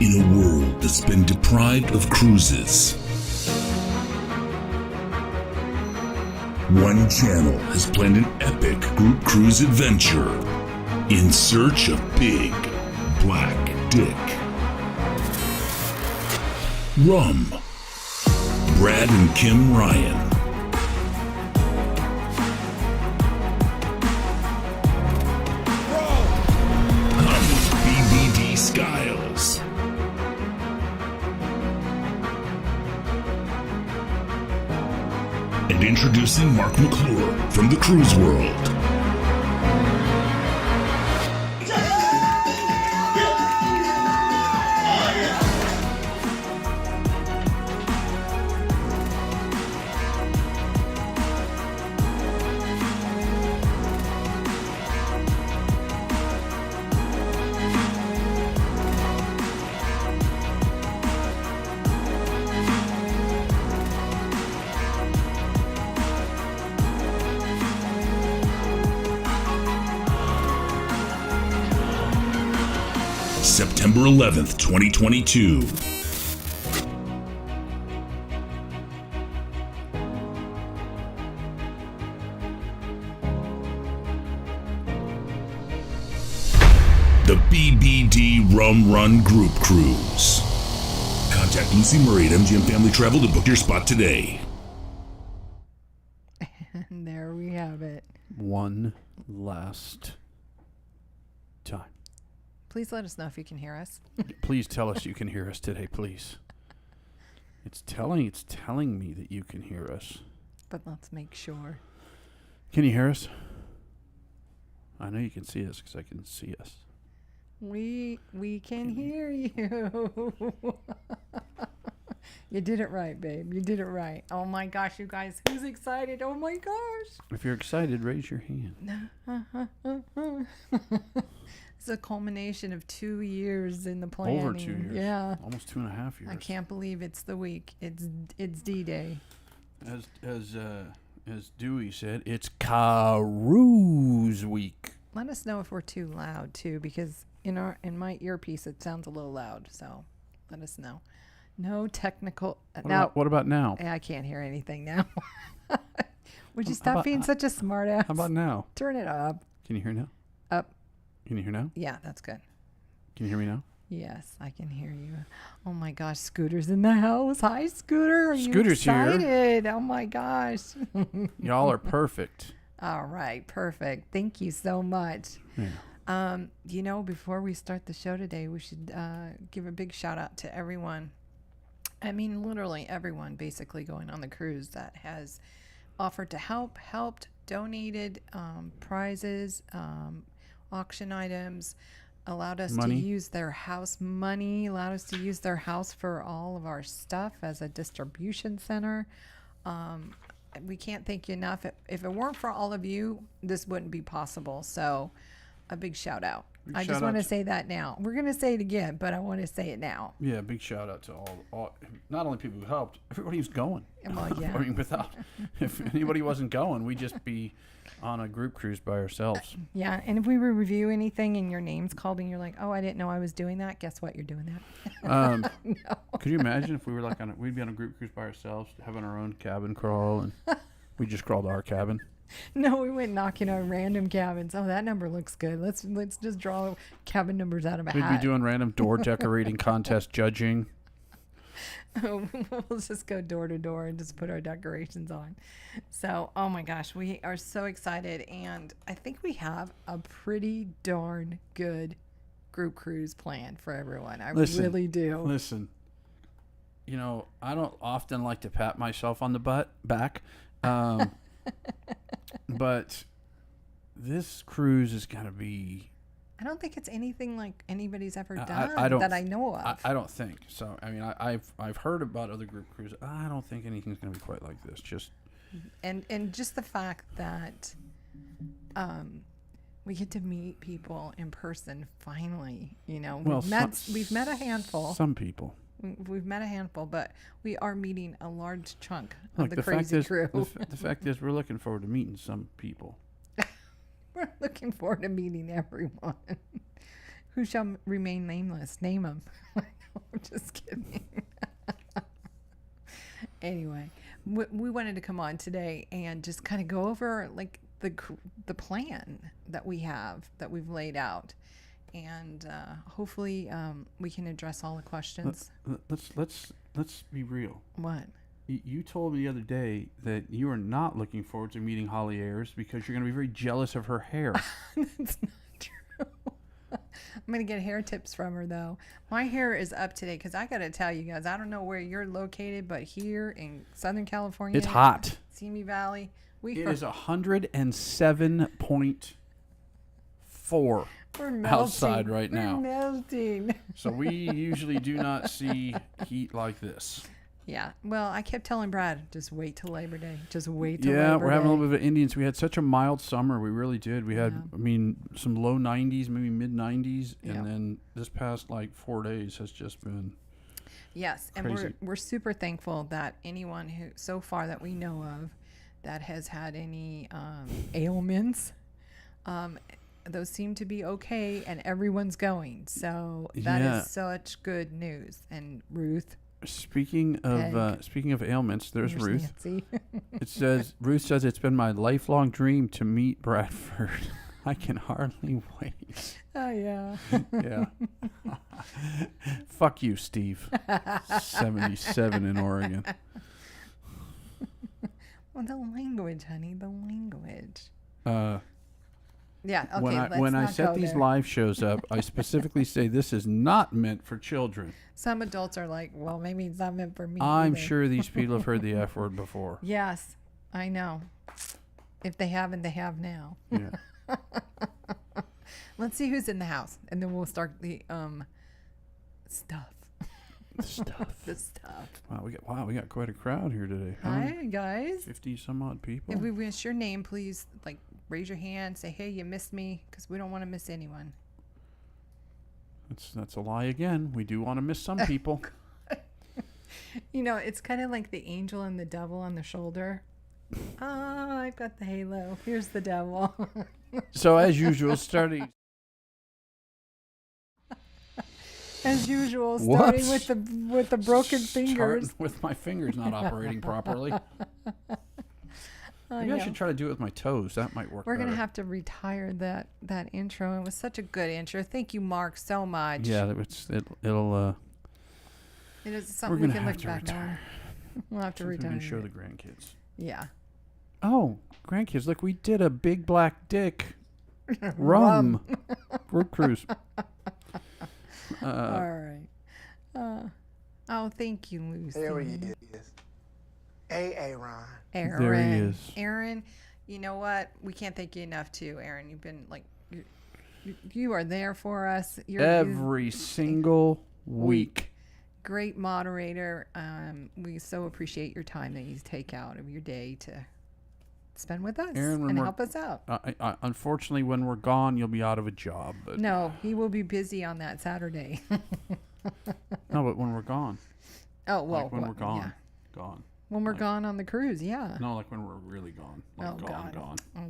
In a world that's been deprived of cruises, one channel has planned an epic group cruise adventure in search of Big Black Dick. Rum, Brad and Kim Ryan. BBD Skiles. And introducing Mark McClure from the Cruise World. September 11th, 2022. The BBD Rum Run Group Cruise. Contact Lucy Murray at MGM Family Travel to book your spot today. And there we have it. One last time. Please let us know if you can hear us. Please tell us you can hear us today, please. It's telling me that you can hear us. But let's make sure. Can you hear us? I know you can see us because I can see us. We can hear you. You did it right, babe. You did it right. Oh my gosh, you guys. Who's excited? Oh my gosh. If you're excited, raise your hand. It's a culmination of 2 years in the planning. Over 2 years. Yeah. Almost 2.5 years. I can't believe it's the week. It's D-Day. As Dewey said, it's Cruise Week. Let us know if we're too loud too, because in my earpiece it sounds a little loud. So let us know. No technical. What about now? I can't hear anything now. Would you stop being such a smart ass? How about now? Turn it up. Can you hear now? Up. Can you hear now? Yeah, that's good. Can you hear me now? Yes, I can hear you. Oh my gosh, Scooter's in the house. Hi, Scooter. Are Scooter's you here. excited? Oh my gosh. Y'all are perfect. All right, perfect. Thank you so much. Yeah. Before we start the show today, we should give a big shout out to everyone. I mean, literally everyone basically going on the cruise that has offered to helped, donated prizes, auction items, allowed us to use their house money, allowed us to use their house for all of our stuff as a distribution center. We can't thank you enough. If it weren't for all of you, this wouldn't be possible. So a big shout out. I just want to say that now. We're going to say it again, but I want to say it now. Yeah, big shout out to all not only people who helped, everybody who's going. Well, yeah. I mean, if anybody wasn't going, we'd just be on a group cruise by ourselves. Yeah, and if we review anything and your name's called and you're like, oh, I didn't know I was doing that, guess what? You're doing that. No. Could you imagine if we were we'd be on a group cruise by ourselves, having our own cabin crawl, and we just crawled our cabin? No, we went knocking on random cabins. Oh, that number looks good. Let's just draw cabin numbers out of a hat. We'd be doing random door decorating contest judging. We'll just go door to door and just put our decorations on. So, oh my gosh, we are so excited. And I think we have a pretty darn good group cruise planned for everyone. I really do. Listen, I don't often like to pat myself on the back. But this cruise is going to be... I don't think it's anything like anybody's ever done that I know of. I don't think so. I mean, I've heard about other group cruises. I don't think anything's going to be quite like this. And just the fact that we get to meet people in person finally. We've met a handful. Some people. We've met a handful, but we are meeting a large chunk of the crazy crew. The fact is, we're looking forward to meeting some people. We're looking forward to meeting everyone. Who shall remain nameless? Name them. Just kidding. Anyway, we wanted to come on today and just kind of go over like the plan that we have, that we've laid out, and hopefully we can address all the questions. Let's be real. What? You told me the other day that you are not looking forward to meeting Holly Ayers because you're going to be very jealous of her hair. That's not true. I'm going to get hair tips from her, though. My hair is up today because I got to tell you guys, I don't know where you're located, but here in Southern California, it's hot. Simi Valley. It is 107.4 outside right now. We're melting. So we usually do not see heat like this. Yeah. Well, I kept telling Brad, just wait till Labor Day. Just wait till Yeah, Labor Day. we're having a little bit of Indians. We had such a mild summer. We really did. We had, Yeah. some low 90s, maybe mid 90s. Yeah. And then this past 4 days has just been Yes. crazy. And we're super thankful that anyone who, so far that we know of, that has had any ailments, those seem to be okay, and everyone's going. So that is such good news. And Ruth. Speaking of ailments, there's Ruth. Nancy. Ruth says it's been my lifelong dream to meet Bradford. I can hardly wait. Oh yeah. Yeah. Fuck you, Steve. 77 in Oregon. Well, the language, honey, the language. Yeah. Okay. When I let's set not go these there. live shows up, I specifically say this is not meant for children. Some adults are like, well, maybe it's not meant for me. I'm either. sure these people have heard the F word before. Yes, I know. If they haven't, they have now. Yeah. Let's see who's in the house, and then we'll start the stuff. The stuff. Wow, we got quite a crowd here today. Hi guys. 50 some odd people. If we wish your name, please raise your hand. Say, hey, you missed me, because we don't want to miss anyone. That's a lie again. We do want to miss some people. It's kind of like the angel and the devil on the shoulder. Oh, I've got the halo. Here's the devil. So as usual, starting starting with the broken fingers. with my fingers not operating properly. Maybe I should try to do it with my toes. That might work. We're better. gonna have to retire that intro. It was such a good intro. Thank you, Mark, so much. Yeah, it'll. It is something we can look back on. We'll have to retire. We can show the grandkids. Yeah. Oh, grandkids! Look, we did a big black dick rum group cruise. All right. Oh, thank you, Lucy. There he is. Aaron. Aaron. There he is. Aaron, you know what? We can't thank you enough, too, Aaron. You've been you are there for us. Every single week. Great moderator. We so appreciate your time that you take out of your day to spend with us Aaron, and help us out. Unfortunately, when we're gone, you'll be out of a job. But No, he will be busy on that Saturday. No, but when we're gone. Oh, well. When we're gone. Yeah. Gone. When we're gone on the cruise, yeah. No, like when we're really gone. Like gone. Oh,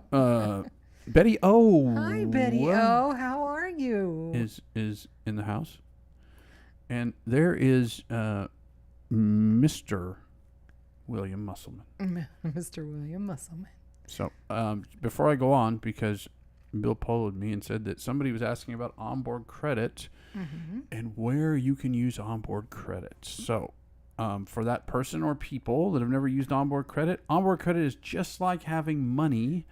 God. Betty O. Hi, Betty O. How are you? Is in the house. And there is Mr. William Musselman. Mr. William Musselman. So before I go on, because Bill polled me and said that somebody was asking about onboard credit and where you can use onboard credit. So for that person or people that have never used onboard credit is just like having money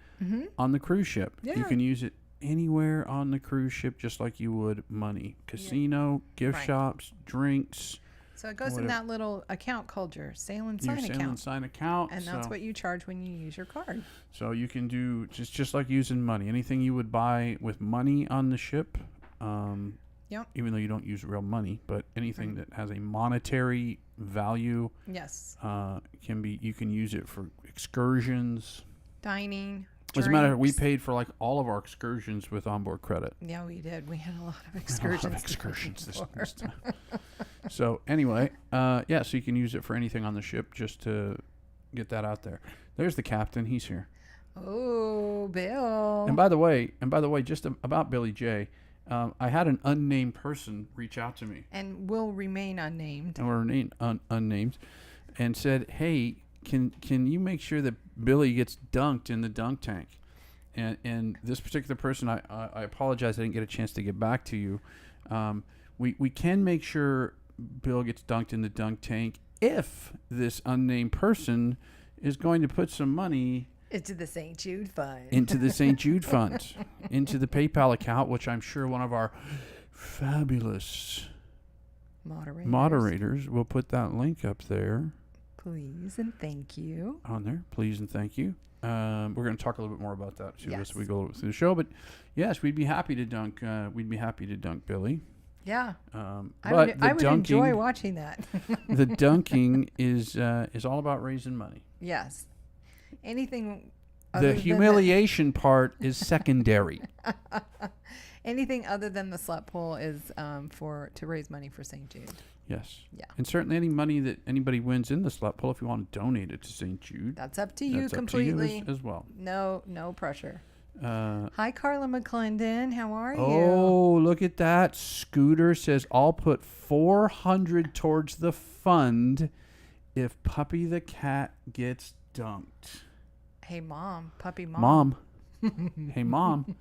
on the cruise ship. Yeah. You can use it anywhere on the cruise ship just like you would money. Casino, gift shops, drinks. So it goes in that little account called your Sail and Sign account. Sail and Sign account. And that's what you charge when you use your card. So you can do just like using money. Anything you would buy with money on the ship, even though you don't use real money, but anything that has a monetary value, yes, you can use it for excursions. Dining. As a matter of fact, we paid for all of our excursions with onboard credit. Yeah, we did. We had a lot of excursions. This time. So anyway, so you can use it for anything on the ship, just to get that out there. There's the captain. He's here. Oh, Bill. And by the way, just about Billy J, I had an unnamed person reach out to me, And will remain unnamed. unnamed, and said, "Hey, can you make sure that Billy gets dunked in the dunk tank?" And this particular person, I apologize, I didn't get a chance to get back to you. We can make sure Bill gets dunked in the dunk tank if this unnamed person is going to put some money Into the St. Jude Fund. into the St. Jude Fund, into the PayPal account, which I'm sure one of our fabulous moderators will put that link up there. Please and thank you. On there, please and thank you. We're going to talk a little bit more about that too as Yes. we go through the show. But yes, we'd be happy to dunk. Billy. Yeah. But I would dunking, enjoy watching that. the dunking is all about raising money. Yes. Anything The other than humiliation part is secondary. anything other than the slut pool is to raise money for St. Jude. Yes. Yeah. And certainly any money that anybody wins in the slut pool, if you want to donate it to St. Jude, That's up to you that's completely. up to you as well. No pressure. Uh, Hi, Carla McClendon. How are you? Oh, look at that. Scooter says, I'll put $400 towards the fund if Puppy the cat gets dunked. Hey, Mom. Puppy Mom. Mom. Hey, Mom.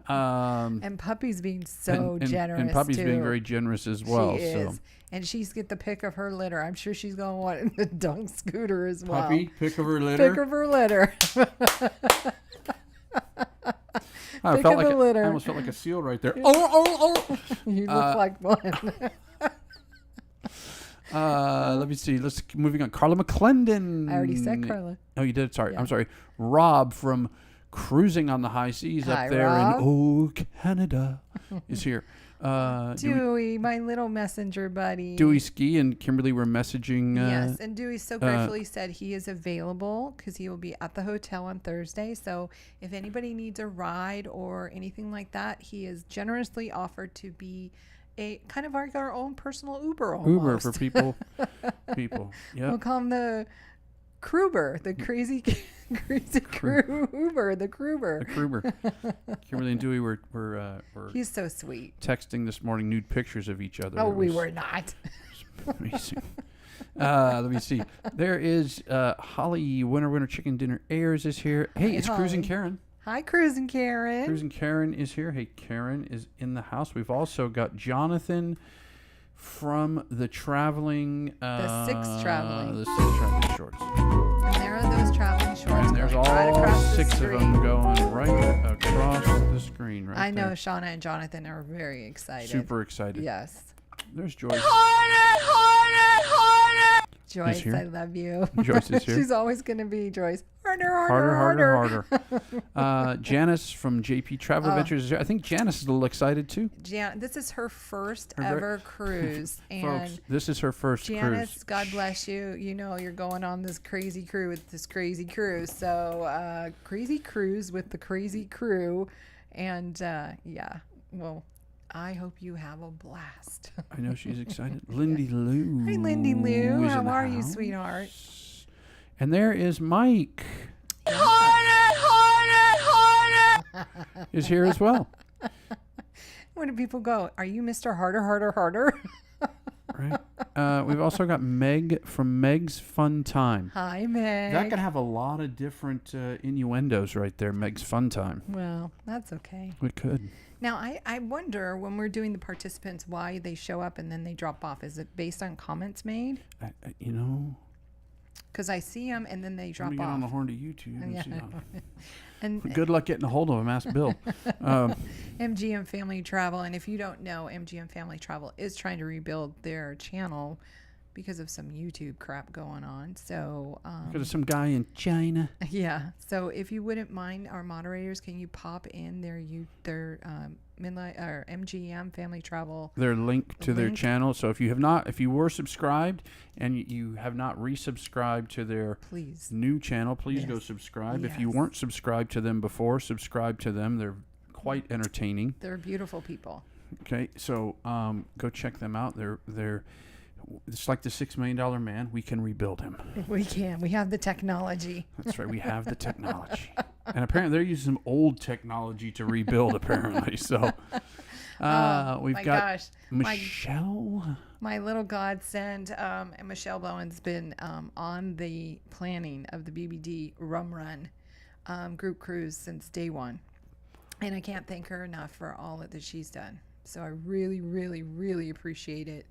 And Puppy's being so generous, And Puppy's too. being very generous as well. She is. So. And she's get the pick of her litter. I'm sure she's going to want the dunk Scooter as well. Puppy, pick of her litter. Pick of her litter. I pick of the litter. I almost felt like a seal right there. Oh. You look like one. Let me see. Let's moving on. Carla McClendon. I already said Carla. Oh, you did. Sorry. Yeah. I'm sorry. Rob from Cruising on the High Seas Hi, up there Rob. in Canada is here. Dewey, my little messenger buddy. Dewey Ski and Kimberly were messaging. Yes, and Dewey so gratefully said he is available because he will be at the hotel on Thursday. So if anybody needs a ride or anything like that, he is generously offered to be a kind of like our own personal Uber almost. Uber for people. Yeah. We'll call him the Kruber, the crazy crew Uber, the Kruber. The Kruber. Kimberly and Dewey were He's so sweet. texting this morning nude pictures of each other. Oh, It we was were not. amazing. Let me see. There is Holly Winter Chicken Dinner Airs is here. Hey, Hi, it's Cruising Holly. Karen. Hi, Cruising Karen. Cruising Karen is here. Hey, Karen is in the house. We've also got Jonathan from the traveling. The Six Traveling. The Six Traveling Shorts. And there are those traveling shorts. And there's going all right across the 6 of screen. them going right across the screen. Right I know there. Shauna and Jonathan are very excited. Super excited. Yes. There's Joyce. Joyce, here. I love you. Joyce is here. She's always going to be Joyce. Harder. Janice from JP Travel Adventures is here. I think Janice is a little excited too. This is her first Her ver- ever cruise. And Folks, this is her first Janice, cruise. God bless you. You know you're going on this crazy crew with this crazy cruise. So crazy cruise with the crazy crew. And yeah, well, I hope you have a blast. I know she's excited. Lindy Lou. Hi, Lindy Lou. is How in the are you, house. sweetheart? And there is Mike. Is here as well. When do people go? Are you Mr. Harder? Right. We've also got Meg from Meg's Fun Time. Hi, Meg. That could have a lot of different innuendos right there. Meg's Fun Time. Well, that's okay. We could. Now, I wonder when we're doing the participants why they show up and then they drop off. Is it based on comments made? You know. Because I see them and then they I'm drop gonna get on the off. horn to YouTube. And Yeah. see how- And Good luck getting a hold of him. Ask Bill. MGM Family Travel, and if you don't know, MGM Family Travel is trying to rebuild their channel because of some YouTube crap going on. So, Because of some guy in China. yeah. So if you wouldn't mind, our moderators, can you pop in their Midnight or MGM Family Travel? Their link to their Link. channel. So if you were subscribed and you have not resubscribed to their Please. new channel, please go Yes. subscribe. If you Yes. weren't subscribed to them before, subscribe to them. They're quite entertaining. They're beautiful people. Okay, so go check them out. They're it's like the $6 Million Man. We can rebuild him. We can. We have the technology. That's right. We have the technology. And apparently they're using some old technology to rebuild, apparently. So we've got Michelle. My little godsend, and Michelle Bowen's been on the planning of the BBD Rum Run group cruise since day one. And I can't thank her enough for all that she's done. So I really, really, really appreciate it.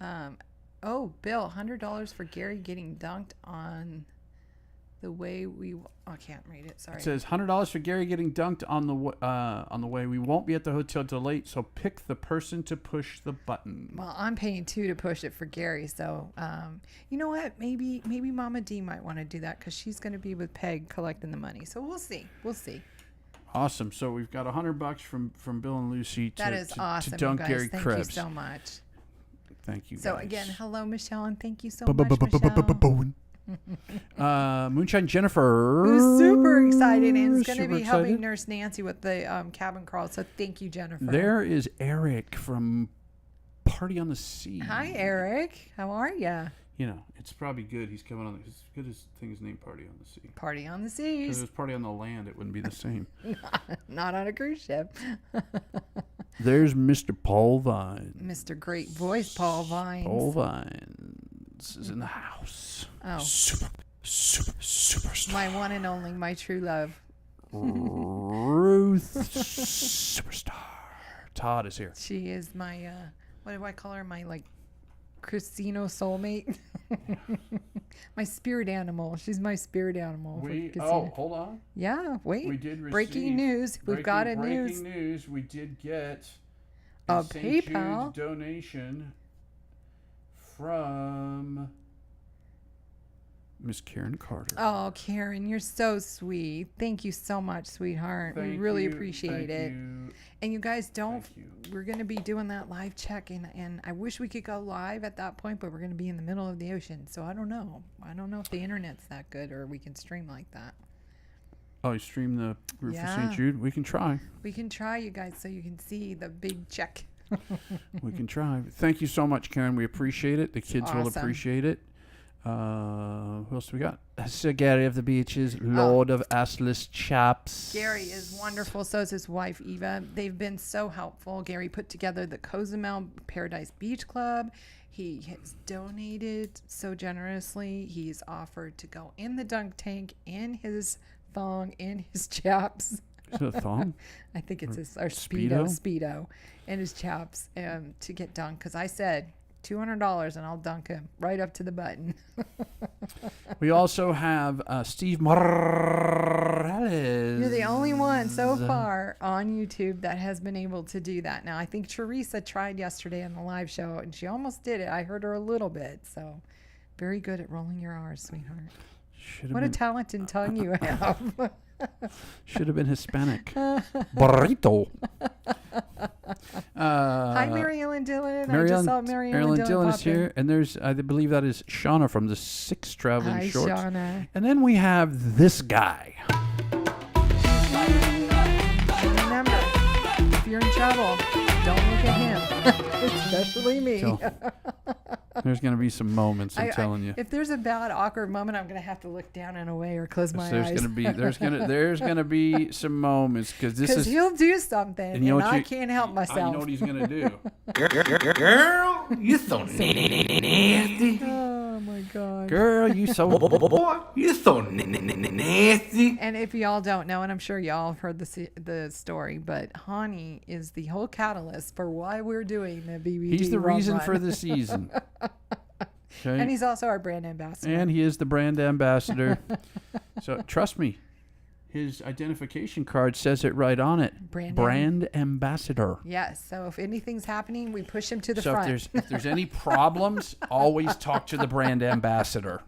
Bill, $100 for Gary getting dunked on the way we... I can't read it, sorry. It says $100 for Gary getting dunked on the way. We won't be at the hotel till late, so pick the person to push the button. Well, I'm paying $2 to push it for Gary, so you know what? Maybe Mama D might want to do that because she's going to be with Peg collecting the money. So we'll see. Awesome. So we've got $100 from Bill and Lucy awesome, to dunk you guys. Gary Thank Krebs. you so much. Thank you. So guys. again, hello Michelle, and thank you so much, Michelle. Moonshine Jennifer, Who's super excited and is going to Super be helping excited. Nurse Nancy with the cabin crawl. So thank you, Jennifer. There is Eric from Party on the Sea. Hi, Eric. How are ya? You know, it's probably good. He's coming on. It's good his thing is named Party on the Sea. Party on the Because seas. if it was Party on the Land, it wouldn't be the same. Not on a cruise ship. There's Mr. Paul Vines. Mr. Great Voice, Paul Vines. Paul Vines is in the house. Oh, Superstar. my one and only, my true love. Ruth Superstar. Todd is here. She is my, what do I call her? My, Christino soulmate. My spirit animal. She's my spirit animal. Hold on. Yeah, wait. We did receive breaking news. We've got a news. Breaking news. We did get A St. PayPal Jude donation from Miss Karen Carter. Oh, Karen, you're so sweet. Thank you so much, sweetheart. We really appreciate it. And you guys we're going to be doing that live check. And I wish we could go live at that point, but we're going to be in the middle of the ocean. So I don't know. I don't know if the internet's that good or we can stream like that. Oh, you stream the roof of Yeah. St. Jude? We can try. We can try, you guys, so you can see the big check. We can try. Thank you so much, Karen. We appreciate it. The kids will Awesome. appreciate it. Who else do we got? Sir Gary of the Beaches, Lord of Assless Chaps. Gary is wonderful. So is his wife, Eva. They've been so helpful. Gary put together the Cozumel Paradise Beach Club. He has donated so generously. He's offered to go in the dunk tank in his thong, in his chaps. Is it a thong? I think it's his, or Speedo? Speedo, and his chaps to get dunked. Because I said $200 and I'll dunk him right up to the button. We also have Steve Morales. You're the only one so far on YouTube that has been able to do that. Now, I think Teresa tried yesterday on the live show, and she almost did it. I heard her a little bit. So, very good at rolling your R's, sweetheart. What a talented tongue you have. Should have been Hispanic. Burrito. Hi, Mary Ellen Dillon. Mary I just Ellen, saw Mary Ellen Ellen Dillon is pop in. here, and there's, I believe that is Shauna from the Six Traveling Hi, Shorts. Shauna. And then we have this guy. Remember, if you're in trouble, don't look at him, especially me. So, there's going to be some moments, I'm telling you. If there's a bad, awkward moment, I'm going to have to look down and away or close my There's eyes. there's gonna be some moments because this is. He'll do something, and, you know what I can't help You myself. know what he's gonna do. Girl, you so nasty. Oh my God. Girl, you so. Boy, you so nasty. And if y'all don't know, and I'm sure y'all have heard the story, but Hani is the whole catalyst for why we're doing the BBD. He's the Rum reason Run. for the season. Okay? And he's also our brand ambassador. And he is the brand ambassador. So trust me, his identification card says it right on it. Brand ambassador. Yes. So if anything's happening, we push him to the So front. if there's any problems, always talk to the brand ambassador.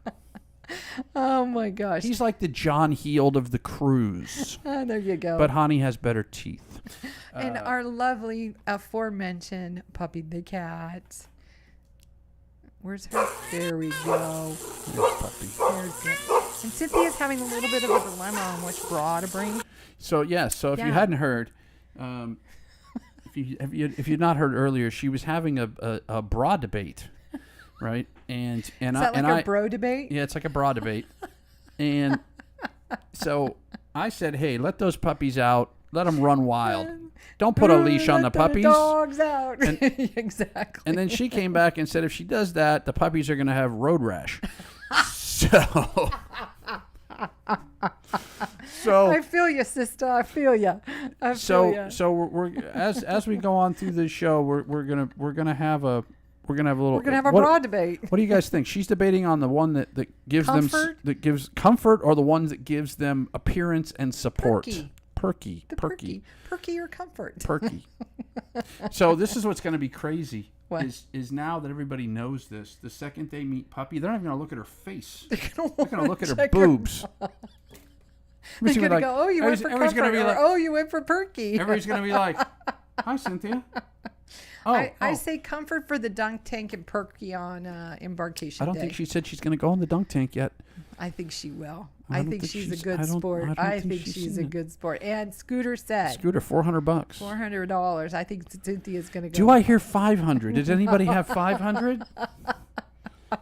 Oh my gosh. He's like the John Heald of the cruise. There you go. But Hani has better teeth. And our lovely aforementioned Puppy the cat. Where's her? There we go. There's Puppy. There's it. And Cynthia's having a little bit of a dilemma on which bra to bring. So if you Yeah. hadn't heard, if you'd not heard earlier, she was having a bra debate, right? And Is that like a bro debate? Yeah, it's like a bra debate. And so I said, hey, let those puppies out. Let them run wild. Don't put a leash on the puppies. Dogs out. And- Exactly. And then she came back and said, if she does that, the puppies are going to have road rash. So I feel you, sister. I feel you. so we're as we go on through this show, we're gonna have a little. We're gonna have a what, broad debate. What do you guys think? She's debating on the one that gives Comfort? that gives comfort, or the ones that gives them appearance and support. Perky. Perky or comfort. Perky. So this is what's going to be crazy. What? Is now that everybody knows this, the second they meet Puppy, they're not even going to look at her face. They're They're going to look at her check boobs. They're gonna Like, go, oh, you went for everybody's comfort, gonna be or like- oh, you went for perky. Everybody's going to be like, hi, Cynthia. I say comfort for the dunk tank and perky on embarkation I don't day. think she said she's going to go in the dunk tank yet. I think she will. I I don't think think she's a she's- good I don't- sport. I don't I think think she's she's seen a it. good sport. And Scooter said Scooter, $400. $400. I think Cynthia's going to go. Do I hear 500? Does anybody have 500?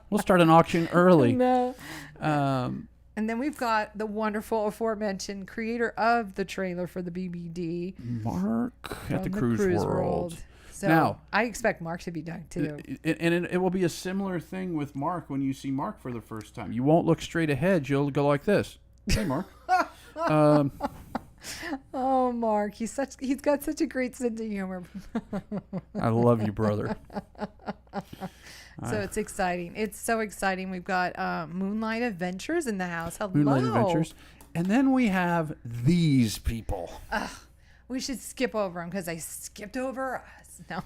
We'll start an auction early. No. Um, And then we've got the wonderful aforementioned creator of the trailer for the BBD Mark at the from Cruise World. So Now- I expect Mark to be done too. And it will be a similar thing with Mark when you see Mark for the first time. You won't look straight ahead. You'll go like this. Hey, Mark. Oh, Mark, he's got such a great sense of humor. I love you, brother. So it's exciting. It's so exciting. We've got Moonlight Adventures in the house. Hello. Moonlight Adventures. And then we have these people. We should skip over them because I skipped over us. No.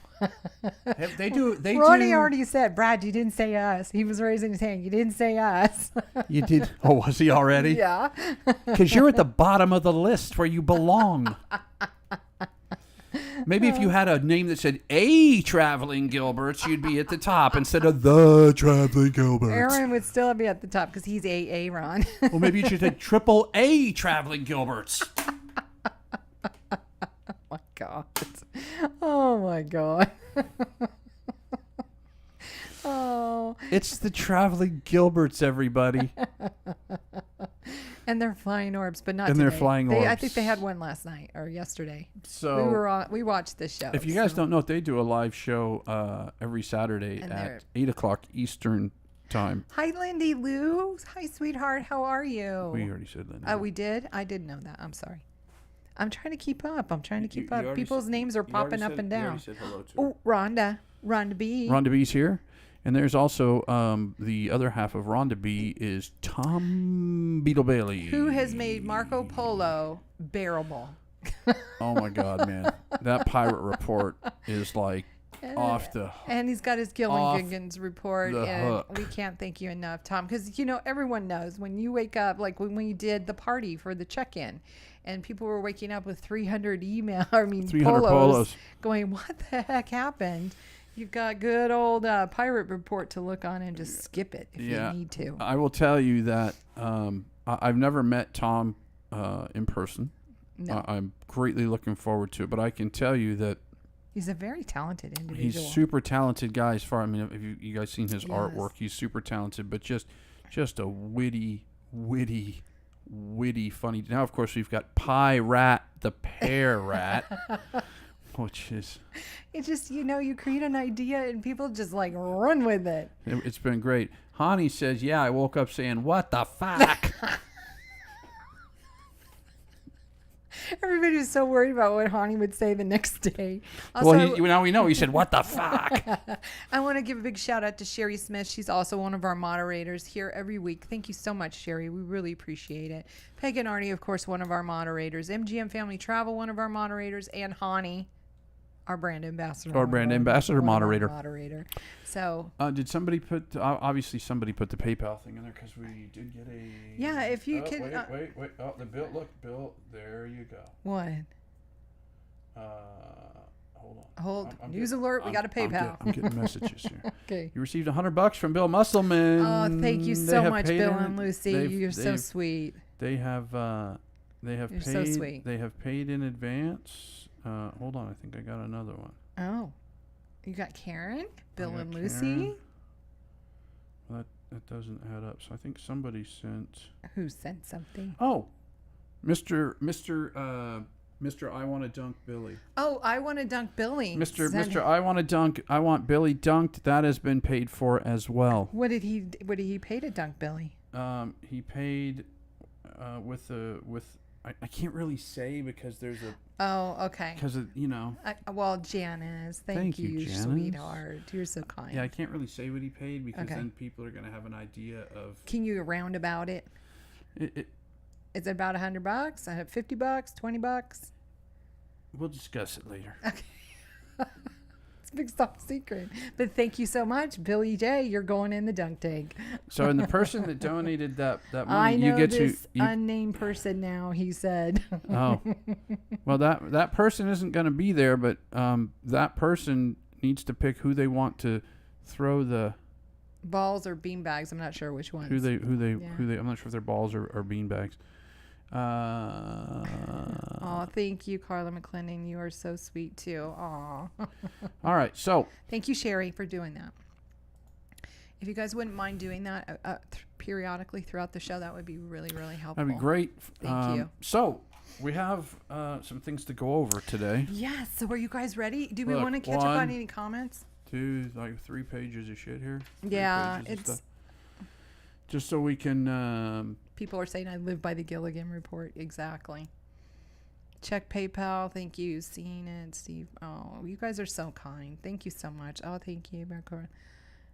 They do. Ronnie already said, Brad, you didn't say us. He was raising his hand. You didn't say us. You did. Oh, was he already? Yeah. Because you're at the bottom of the list where you belong. Maybe if you had a name that said A Traveling Gilberts, you'd be at the top instead of the Traveling Gilberts. Aaron would still be at the top because he's AA Ron. Well, maybe you should take Triple A Traveling Gilberts. Oh, my God. Oh, my God. Oh. It's the Traveling Gilberts, everybody. And they're flying orbs, but not And today. they're flying I orbs. think they had one last night or yesterday. So We watched this show. if you guys don't know, they do a live show every Saturday And at 8 o'clock Eastern time. Hi, Lindy Lou. Hi, sweetheart. How are you? We already said that. Oh, we did? I didn't know that. I'm sorry. I'm trying to keep up. You already People's said- names are you already popping up said- and you already down. said hello to Oh, Rhonda. Rhonda B. Rhonda B's here. And there's also the other half of Rhonda B is Tom Beetle Bailey. Who has made Marco Polo bearable. Oh, my God, man. That pirate report is like off the... And he's got his Gilligan's report, the and hook. we can't thank you enough, Tom, because everyone knows when you wake up, like when we did the party for the check-in, and people were waking up with 300 300 polos, polos. going, what the heck happened? You've got good old pirate report to look on and just skip it if you need to. I will tell you that I've never met Tom in person. No. I'm greatly looking forward to it, but I can tell you that He's a very talented individual. he's super talented guy. As far, I mean, if you guys seen his Yes. artwork, he's super talented, but just a witty, funny. Now, of course, we've got Pie Rat, the pear rat, which is It's just, you create an idea and people just like run with it. it's been great. Hani says, "Yeah, I woke up saying, what the fuck." Everybody was so worried about what Hani would say the next day. Well, Also, now we know. He said, "What the fuck." I want to give a big shout out to Sherry Smith. She's also one of our moderators here every week. Thank you so much, Sherry. We really appreciate it. Peg and Arnie, of course, one of our moderators. MGM Family Travel, one of our moderators. And Hani, our brand ambassador. Our brand ambassador moderator. So, Did somebody put? Obviously, somebody put the PayPal thing in there because we did get a. yeah, if you Oh, can. Wait. Oh, the bill. Look, Bill. There you go. What? Hold on. I'm News getting- alert. We got a PayPal. I'm getting messages here. Okay. You received $100 from Bill Musselman. Oh, thank you They so have much, paid Bill in- and Lucy. You're so sweet. They have. They have You're paid. so sweet. They have paid in advance. Hold on. I think I got another one. Oh, you got Karen, Bill got and Lucy. Karen. That doesn't add up. So I think somebody sent. Who sent something? Oh, Mr. I want to dunk Billy. Oh, I want to dunk Billy. Mr. I want to dunk. I want Billy dunked. That has been paid for as well. What did he pay to dunk Billy? He paid with. I can't really say because there's a. Oh, okay. Because Well, Janice, thank you, Janice. sweetheart. You're so kind. Yeah, I can't really say what he paid because Okay. then people are going to have an idea of. Can you round about it? It. Is it about $100? I have $50, $20. We'll discuss it later. Okay. It's a big top secret. But thank you so much, Billy J. You're going in the dunk tank. So, and the person that donated that money, I know you get this to. unnamed person now. He said. Oh, well, that person isn't going to be there, but that person needs to pick who they want to throw the balls or bean bags. I'm not sure which ones. who they. I'm not sure if they're balls or bean bags. Oh, thank you, Carla McClendon. You are so sweet too. Aw. All right, so Thank you, Sherry, for doing that. If you guys wouldn't mind doing that periodically throughout the show, that would be really, really helpful. that'd be great. Thank you. So we have some things to go over today. Yes. So are you guys ready? Do we Look, want to catch up on 1, any comments? 2, like 3 pages of shit here. 3 Yeah, pages of it's. stuff. Just so we can. People are saying I live by the Gilligan report. Exactly. Check PayPal. Thank you. Seeing it, Steve. Oh, you guys are so kind. Thank you so much. Oh, thank you, Marco.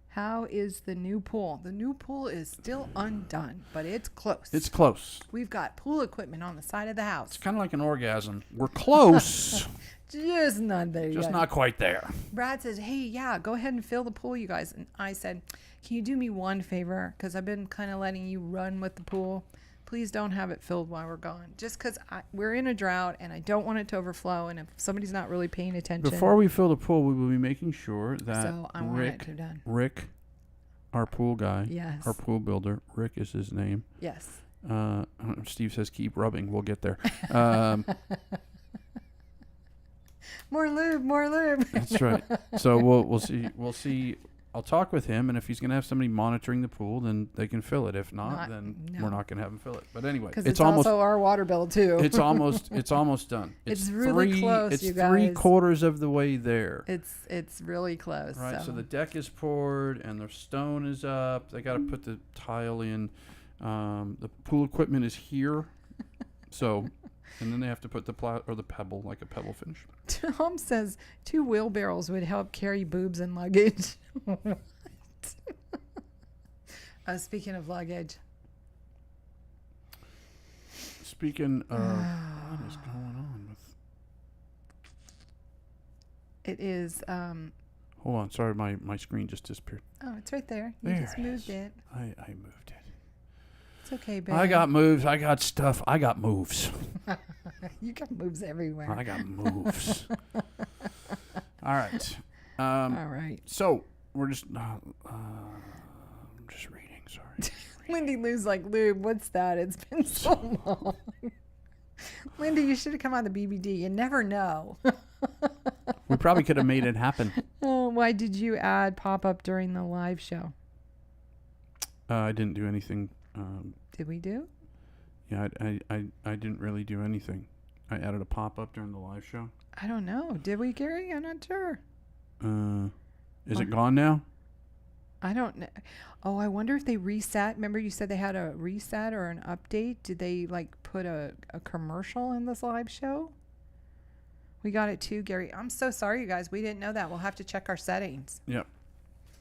How is the new pool? The new pool is still undone, but it's close. It's close. We've got pool equipment on the side of the house. It's kind of like an orgasm. We're close. Just not there Just yet. not quite there. Brad says, hey, yeah, go ahead and fill the pool, you guys. And I said, can you do me one favor? Because I've been kind of letting you run with the pool. Please don't have it filled while we're gone. Just because we're in a drought and I don't want it to overflow. And if somebody's not really paying attention. Before we fill the pool, we will be making sure that So I want it to done. Rick, our pool guy, Yes. our pool builder, Rick is his name. Yes. Steve says keep rubbing. We'll get there. More lube. That's right. So we'll see. I'll talk with him, and if he's going to have somebody monitoring the pool, then they can fill it. If not, then no. we're not going to have him fill it. But anyway, Because it's also our water bill, too. it's almost done. It's really close, It's you guys. 3/4 of the way there. It's really close. Right. So the deck is poured, and the stone is up. They got to put the tile in. The pool equipment is here. So, and then they have to put the pebble, like a pebble finish. Tom says 2 wheelbarrows would help carry boobs and luggage. What? Speaking of luggage. Speaking of what is going on with? It is. Hold on, sorry, my screen just disappeared. Oh, it's right there. You There just it moved is. it. I moved it. It's okay, baby. I got moves. I got stuff. I got moves. You got moves everywhere. I got moves. All right. All right. So we're just. I'm just reading. Sorry. Lindy Lou's like, lube, what's that? It's been so long. Lindy, you should have come on the BBD. You never know. We probably could have made it happen. Oh, why did you add pop-up during the live show? I didn't do anything. Did we do? Yeah, I didn't really do anything. I added a pop-up during the live show. I don't know. Did we, Gary? I'm not sure. Is it gone now? I don't know. Oh, I wonder if they reset. Remember you said they had a reset or an update? Did they like put a commercial in this live show? We got it too, Gary. I'm so sorry, you guys. We didn't know that. We'll have to check our settings. Yep.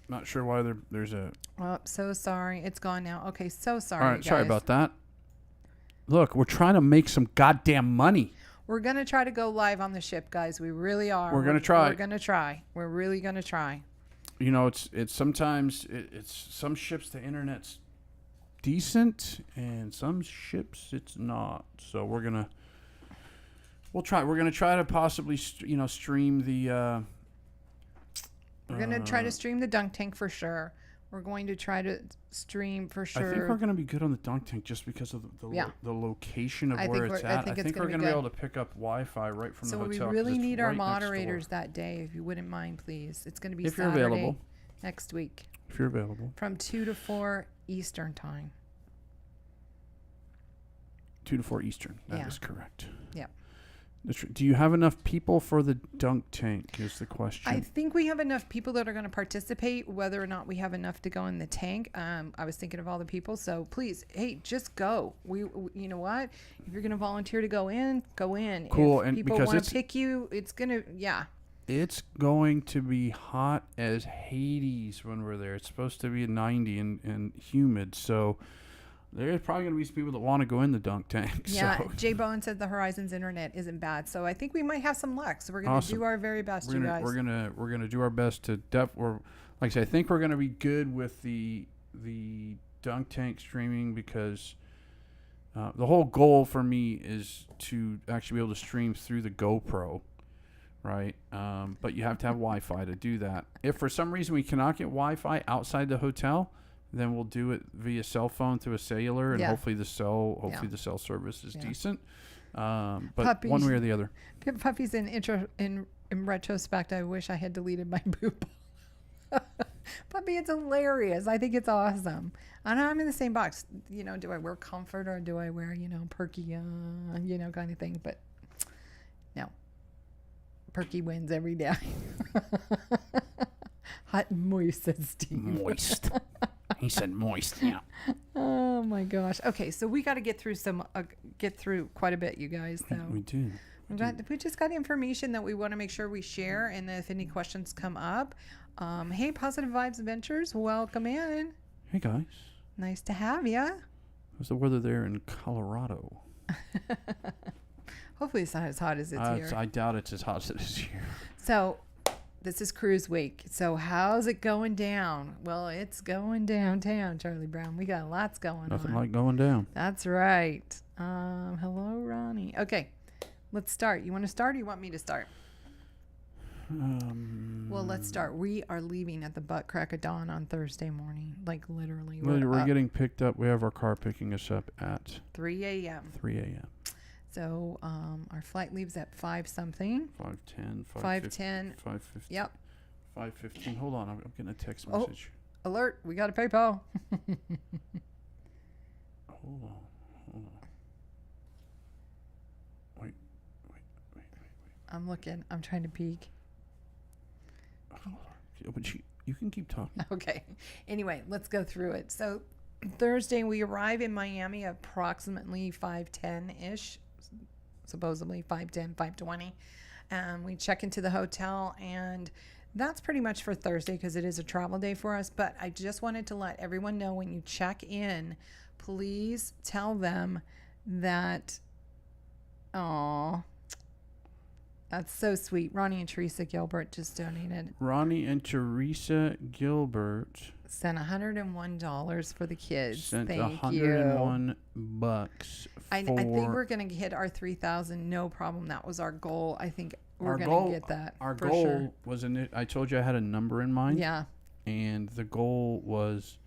Not sure why there's a... Oh, so sorry. It's gone now. Okay, so sorry, All right, guys. sorry about that. Look, we're trying to make some goddamn money. We're going to try to go live on the ship, guys. We really are. We're gonna try. We're going to try. We're really going to try. You know, it's sometimes it's some ships the internet's decent and some ships it's not. So we'll try. We're gonna try to possibly stream the. We're going to try to stream the dunk tank for sure. We're going to try to stream for sure. I think we're going to be good on the dunk tank just because of the location of where it's at. I think we're going to be able to pick up Wi-Fi right from the hotel. So we really need our moderators that day, if you wouldn't mind, please. It's going to be Saturday you're available next week. If you're available. From 2 to 4 Eastern time. 2 to 4 Eastern. That is Yeah. correct. Yeah. Do you have enough people for the dunk tank is the question. I think we have enough people that are going to participate. Whether or not we have enough to go in the tank, I was thinking of all the people. So please, hey, just go. We you know what? If you're going to volunteer to go in, go in. Cool, If and people because want it's- to pick you, it's gonna It's going to be hot as Hades when we're there. It's supposed to be 90 and humid. So there's probably going to be some people that want to go in the dunk tank. Yeah. So Jay Bowen said the Horizons internet isn't bad, so I think we might have some luck. So we're going to Awesome. do our very best, we're you gonna, guys. we're gonna do our best to like I say, I think we're gonna be good with the dunk tank streaming because the whole goal for me is to actually be able to stream through the GoPro, right? But you have to have Wi-Fi to do that. If for some reason we cannot get Wi-Fi outside the hotel, then we'll do it via cell phone through a cellular, and Yeah. hopefully the cell service is decent. But Puppies. one way or the other. Puppies in retrospect, I wish I had deleted my poop. Puppy, it's hilarious. I think it's awesome. I know I'm in the same box. You know, do I wear comfort or do I wear, perky, kind of thing? But no. Perky wins every day. Hot and moist, says Steve. Moist. He said moist. Yeah. Oh my gosh. Okay, so we got to get through quite a bit, you guys. So We do. we just got information that we want to make sure we share, and if any questions come up, hey, Positive Vibes Adventures, welcome in. Hey guys, Nice to have you. how's the weather there in Colorado? Hopefully it's not as hot as it's here. I doubt it's as hot as it is here. So this is cruise week. So how's it going down? Well, it's going downtown, Charlie Brown. We got lots going Nothing on. like going down. That's right. Hello, Ronnie. Okay, let's start. You want to start or you want me to start? Well, let's start. We are leaving at the butt crack of dawn on Thursday morning. Like literally. We're up getting picked up. We have our car picking us up at 3 a.m. 3 a.m. So our flight leaves at 5 something. 5:10, 5:10. 5:15. Yep. 5:15. Hold on, I'm getting a text Oh. message. Alert, we got a PayPal. Hold on. Wait. I'm looking. I'm trying to peek. Hold on. Yeah, but you can keep talking. Okay. Anyway, let's go through it. So Thursday, we arrive in Miami approximately 5:10-ish, supposedly 5:10, 5:20. We check into the hotel, and that's pretty much for Thursday because it is a travel day for us. But I just wanted to let everyone know when you check in, please tell them that, oh, that's so sweet. Ronnie and Teresa Gilbert just donated. Ronnie and Teresa Gilbert Sent $101 for the kids. sent Thank $101 you. for I think we're going to hit our 3,000. No problem. That was our goal. I think we're our going goal. to get that. Our for goal sure. was I told you I had a number in mind. Yeah. And the goal was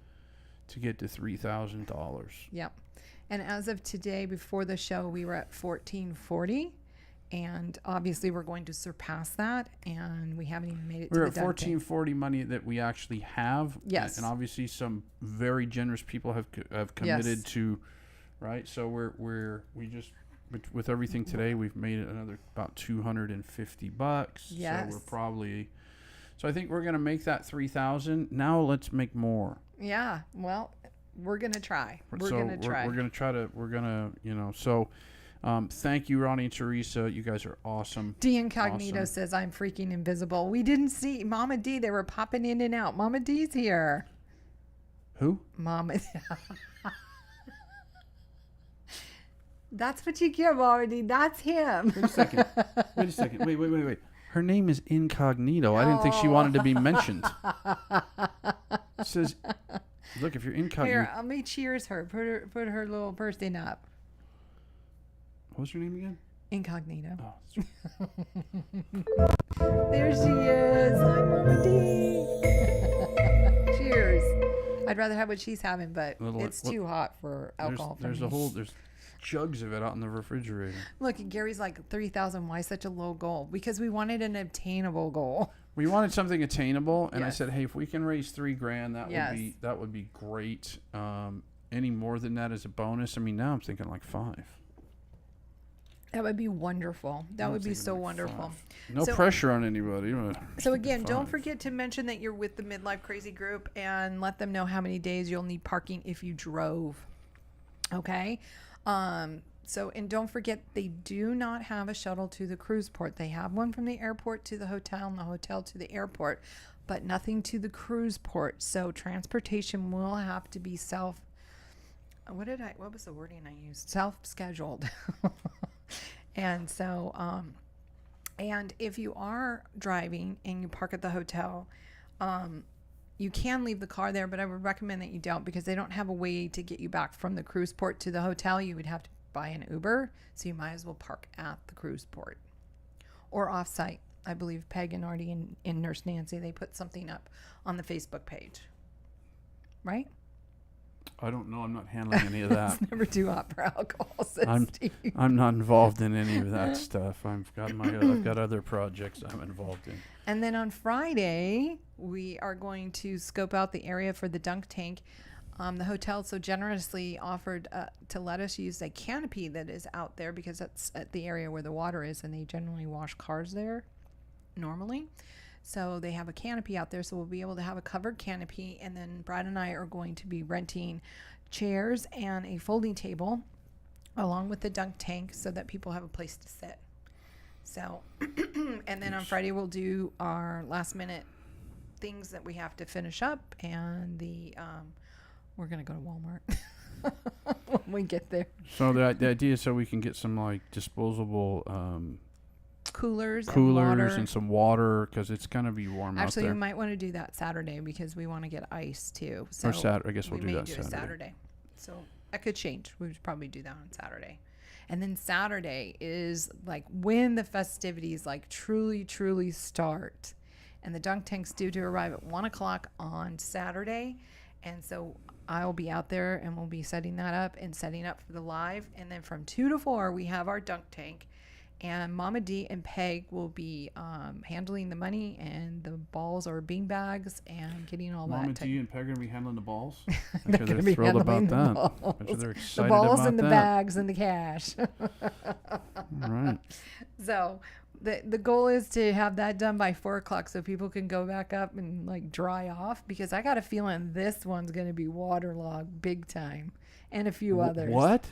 to get to $3,000. Yep. And as of today, before the show, we were at 1440. And obviously, we're going to surpass that. And we haven't even made it to We're the at dunk tank. 1440 money that we actually have. Yes. And obviously, some very generous people have committed Yes. to, right? So we just with everything today, we've made it another about $250. Yes. So we're probably. So I think we're gonna make that 3,000. Now let's make more. Yeah. Well, we're going to try. We're So going to try. We're gonna try to. We're gonna. So. Thank you, Ronnie and Teresa. You guys are awesome. D Incognito Awesome. says, I'm freaking invisible. We didn't see Mama D. They were popping in and out. Mama D's here. Who? Mama. That's what you get, Mama D. That's him. Wait a second. Wait. Her name is Incognito. I didn't think she wanted to be mentioned. It says, look, if you're incognito. Here, let me cheers her. Put her little person up. What's your name again? Incognito. Oh, that's There she is. Hi, Mama D. Cheers. I'd rather have what she's having, but it's too hot for alcohol for me. There's jugs of it out in the refrigerator. Look, Gary's like 3,000. Why such a low goal? Because we wanted an obtainable goal. We wanted something attainable, and Yes. I said, hey, if we can raise $3,000, Yes. that would be great. Any more than that is a bonus. I mean, now I'm thinking like 5. That would be wonderful. That would be so wonderful. No So- pressure on anybody. but So again, don't 5. forget to mention that you're with the Midlife Crazy group and let them know how many days you'll need parking if you drove. Okay? So, and don't forget, they do not have a shuttle to the cruise port. They have one from the airport to the hotel and the hotel to the airport, but nothing to the cruise port. So transportation will have to be what was the wording I used? Self-scheduled. And so, and if you are driving and you park at the hotel, you can leave the car there, but I would recommend that you don't, because they don't have a way to get you back from the cruise port to the hotel. You would have to buy an Uber, so you might as well park at the cruise port or off-site. I believe Peg and Artie and Nurse Nancy, they put something up on the Facebook page, right? I don't know. I'm not handling any of that. Never do opt for alcohol, says Steve. I'm not involved in any of that stuff. I've got other projects I'm involved in. And then on Friday, we are going to scope out the area for the dunk tank. The hotel so generously offered to let us use a canopy that is out there, because that's at the area where the water is, and they generally wash cars there normally. So they have a canopy out there, so we'll be able to have a covered canopy. And then Brad and I are going to be renting chairs and a folding table along with the dunk tank so that people have a place to sit. So, and then on Friday we'll do our last minute things that we have to finish up, and we're going to go to Walmart when we get there. So the idea is so we can get some like disposable Coolers and some water, because it's going to be warm out Actually, there. we might want to do that Saturday, because we want to get ice too. So Or Saturday. I guess we'll we do may that do Saturday. So that could change. We would probably do that on Saturday. And then Saturday is like when the festivities like truly, truly start. And the dunk tank's due to arrive at 1 o'clock on Saturday. And so I'll be out there and we'll be setting that up and setting up for the live. And then from 2 to 4, we have our dunk tank. And Mama D and Peg will be handling the money and the balls or bean bags and getting all Mama that. D and Peg are going to be handling the balls. They're I'm going to sure be thrilled about handling the that. balls. I'm sure they're The excited balls about and the that. bags and the cash. All right. So the goal is to have that done by 4 o'clock so people can go back up and like dry off, because I got a feeling this one's going to be waterlogged big time, and a few others. What?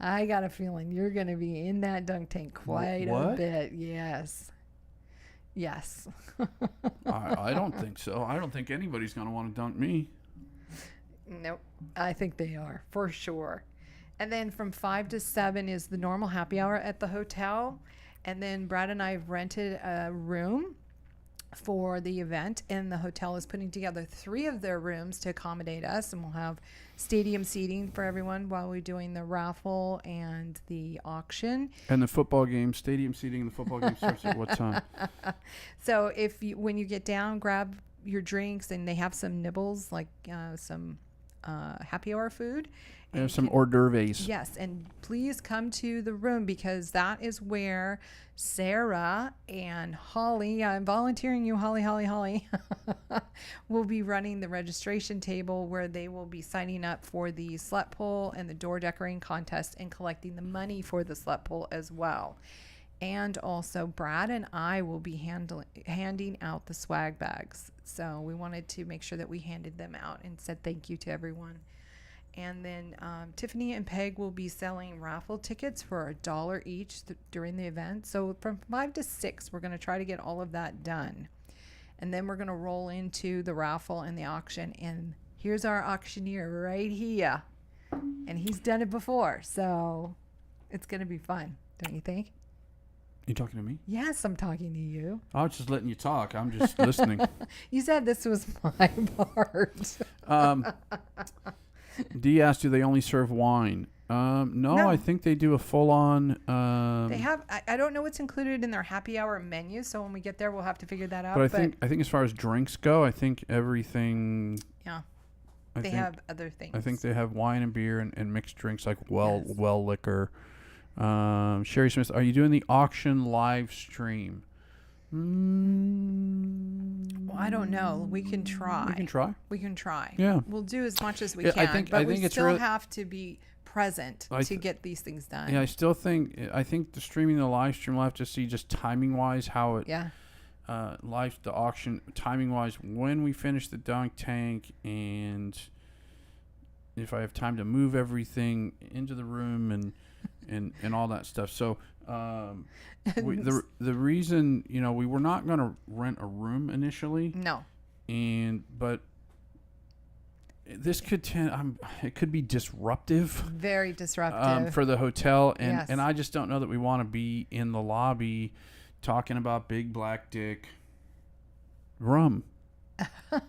I got a feeling you're going to be in that dunk tank quite a What? bit. Yes. Yes. I don't think so. I don't think anybody's going to want to dunk me. Nope. I think they are, for sure. And then from 5 to 7 is the normal happy hour at the hotel. And then Brad and I have rented a room for the event, and the hotel is putting together 3 of their rooms to accommodate us, and we'll have stadium seating for everyone while we're doing the raffle and the auction. And the football game, stadium seating, the football game starts at what time? So when you get down, grab your drinks, and they have some nibbles, like some happy hour food. And some hors d'oeuvres. Yes, and please come to the room, because that is where Sarah and Holly, I'm volunteering you, Holly, will be running the registration table, where they will be signing up for the slut pull and the door decorating contest and collecting the money for the slut pull as well. And also Brad and I will be handing out the swag bags. So we wanted to make sure that we handed them out and said thank you to everyone. And then Tiffany and Peg will be selling raffle tickets for $1 each during the event. So from 5 to 6, we're going to try to get all of that done. And then we're going to roll into the raffle and the auction. And here's our auctioneer right here. And he's done it before. So it's going to be fun, don't you think? You talking to me? Yes, I'm talking to you. I was just letting you talk. I'm just listening. You said this was my part. Dee asked, do they only serve wine? No, I think they do a full-on... They have... I don't know what's included in their happy hour menu, so when we get there, we'll have to figure that out. But I think as far as drinks go, I think everything... Yeah. They have other things. I think they have wine and beer and mixed drinks like well liquor. Sherry Smith, are you doing the auction live stream? Well, I don't know. We can try. We can try. We can try. Yeah. We'll do as much as we can. I think but we it's still really... have to be present to get these things done. Yeah, I think the streaming the live stream, we'll have to see just timing wise how it the auction timing wise when we finish the dunk tank, and if I have time to move everything into the room and all that stuff. So the reason, we were not going to rent a room initially. No. But this could it could be disruptive. Very disruptive for the hotel, and yes. and I just don't know that we want to be in the lobby talking about big black dick rum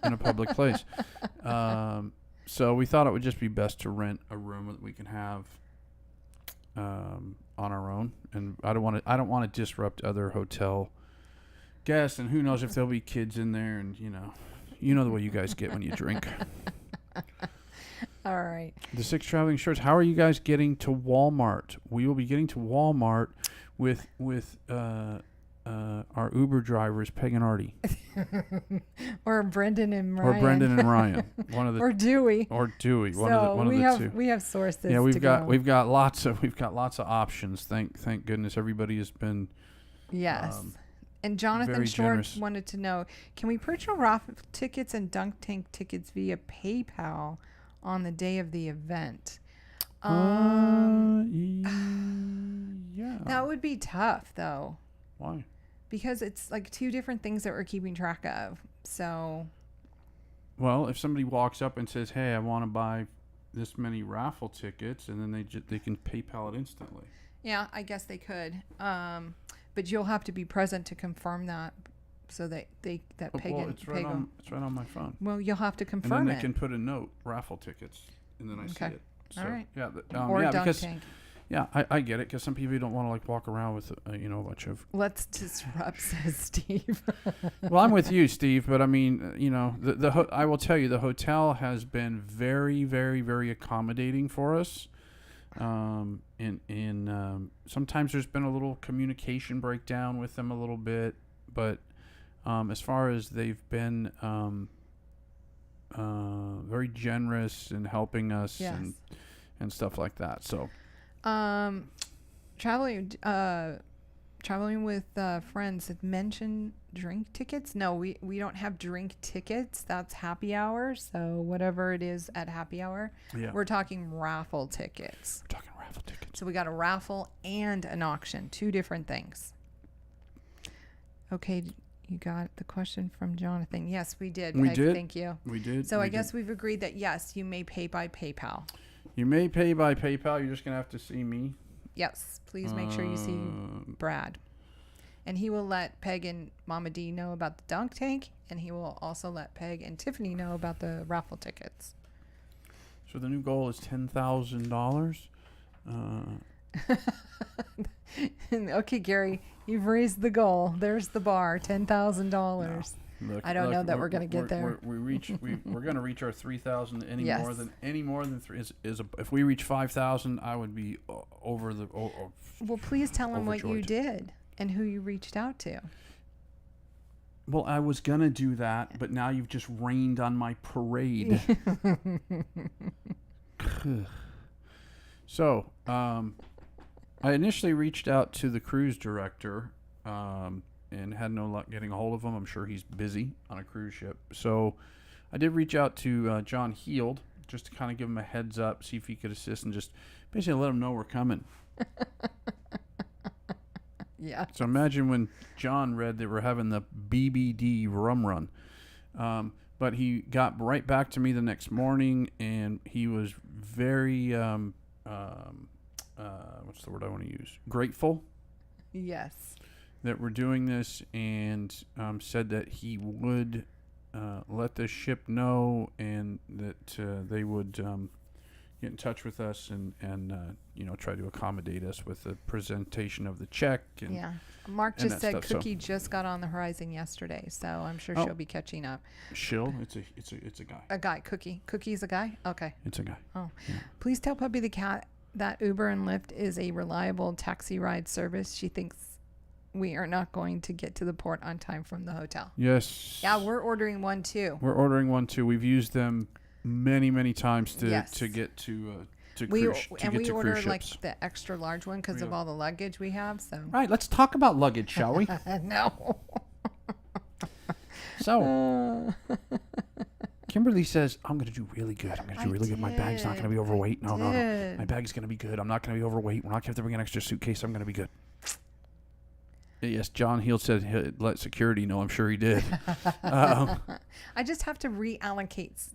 in a public place. So we thought it would just be best to rent a room that we can have on our own, and I don't want to disrupt other hotel guests, and who knows if there'll be kids in there, and you know the way you guys get when you drink. All right. The 6 traveling shorts. How are you guys getting to Walmart? We will be getting to Walmart with our Uber drivers, Peg and Artie. Or Brendan and Ryan. Or Brendan and Ryan. One of the or Dewey. Or Dewey. One so of the two. We have sources. Yeah, we've got go. lots of options. Thank goodness everybody has been. Yes. And Jonathan Short wanted to know, can we purchase raffle tickets and dunk tank tickets via PayPal on the day of the event? Yeah. That would be tough, though. Why? Because it's like 2 different things that we're keeping track of. So. Well, if somebody walks up and says, "Hey, I want to buy this many raffle tickets," and then they can PayPal it instantly. Yeah, I guess they could. But you'll have to be present to confirm that, so that Peg it's right on my phone. Well, you'll have to confirm it. And then they can put a note, raffle tickets, and then I see it. So, all right. Yeah. Or yeah, dunk because tank. yeah, I get it, because some people don't want to walk around with a bunch of. Let's disrupt, says Steve. Well, I'm with you, Steve, but I mean, I will tell you, the hotel has been very, very, very accommodating for us. Sometimes there's been a little communication breakdown with them a little bit, but as far as they've been very generous in helping us and stuff like that. So traveling with friends had mentioned drink tickets. No, we don't have drink tickets. That's happy hour. So whatever it is at happy hour, we're talking raffle tickets. So we got a raffle and an auction, 2 different things. Okay, you got the question from Jonathan. Yes, we did. We Peg, did. Thank you. We did. So I guess we've agreed that yes, you may pay by PayPal. You may pay by PayPal. You're just gonna have to see me. Yes, please make sure you see Brad. And he will let Peg and Mama D know about the dunk tank, and he will also let Peg and Tiffany know about the raffle tickets. So the new goal is $10,000. Okay, Gary, you've raised the goal. There's the bar, $10,000. Look, I don't know that we're going to get there. We're going to reach our 3,000. Any Yes. more than three if we reach 5,000, I would be over the. Well, please tell them what you overjoyed. did and who you reached out to. Well, I was gonna do that, but now you've just rained on my parade. So, I initially reached out to the cruise director, and had no luck getting a hold of him. I'm sure he's busy on a cruise ship. So, I did reach out to John Heald just to kind of give him a heads up, see if he could assist, and just basically let him know we're coming. Yeah. So imagine when John read that we're having the BBD Rum Run. But he got right back to me the next morning, and he was very, what's the word I want to use? Grateful. Yes. That we're doing this, and said that he would let the ship know, and that they would get in touch with us and try to accommodate us with the presentation of the check. And, yeah. Mark just said stuff, Cookie just got on the horizon yesterday, so I'm sure she'll be catching up. It's a guy. A guy, Cookie. Cookie's a guy? Okay. It's a guy. Oh. Yeah. Please tell Puppy the Cat that Uber and Lyft is a reliable taxi ride service. She thinks we are not going to get to the port on time from the hotel. Yes. Yeah, we're ordering one too. We're ordering one too. We've used them many, many times to Yes. get to to we cruise to and get we to ordered cruise like ships. the extra large one because of all the luggage we have. So Right, let's talk about luggage, shall we? no. So, Kimberly says, I'm going to do really good. I'm going to do really good. My bag's not going to be overweight. No. My bag's going to be good. I'm not going to be overweight. We're not going to have to bring an extra suitcase. I'm going to be good. Yes, John Heald said he'd let security know. I'm sure he did. I just have to reallocate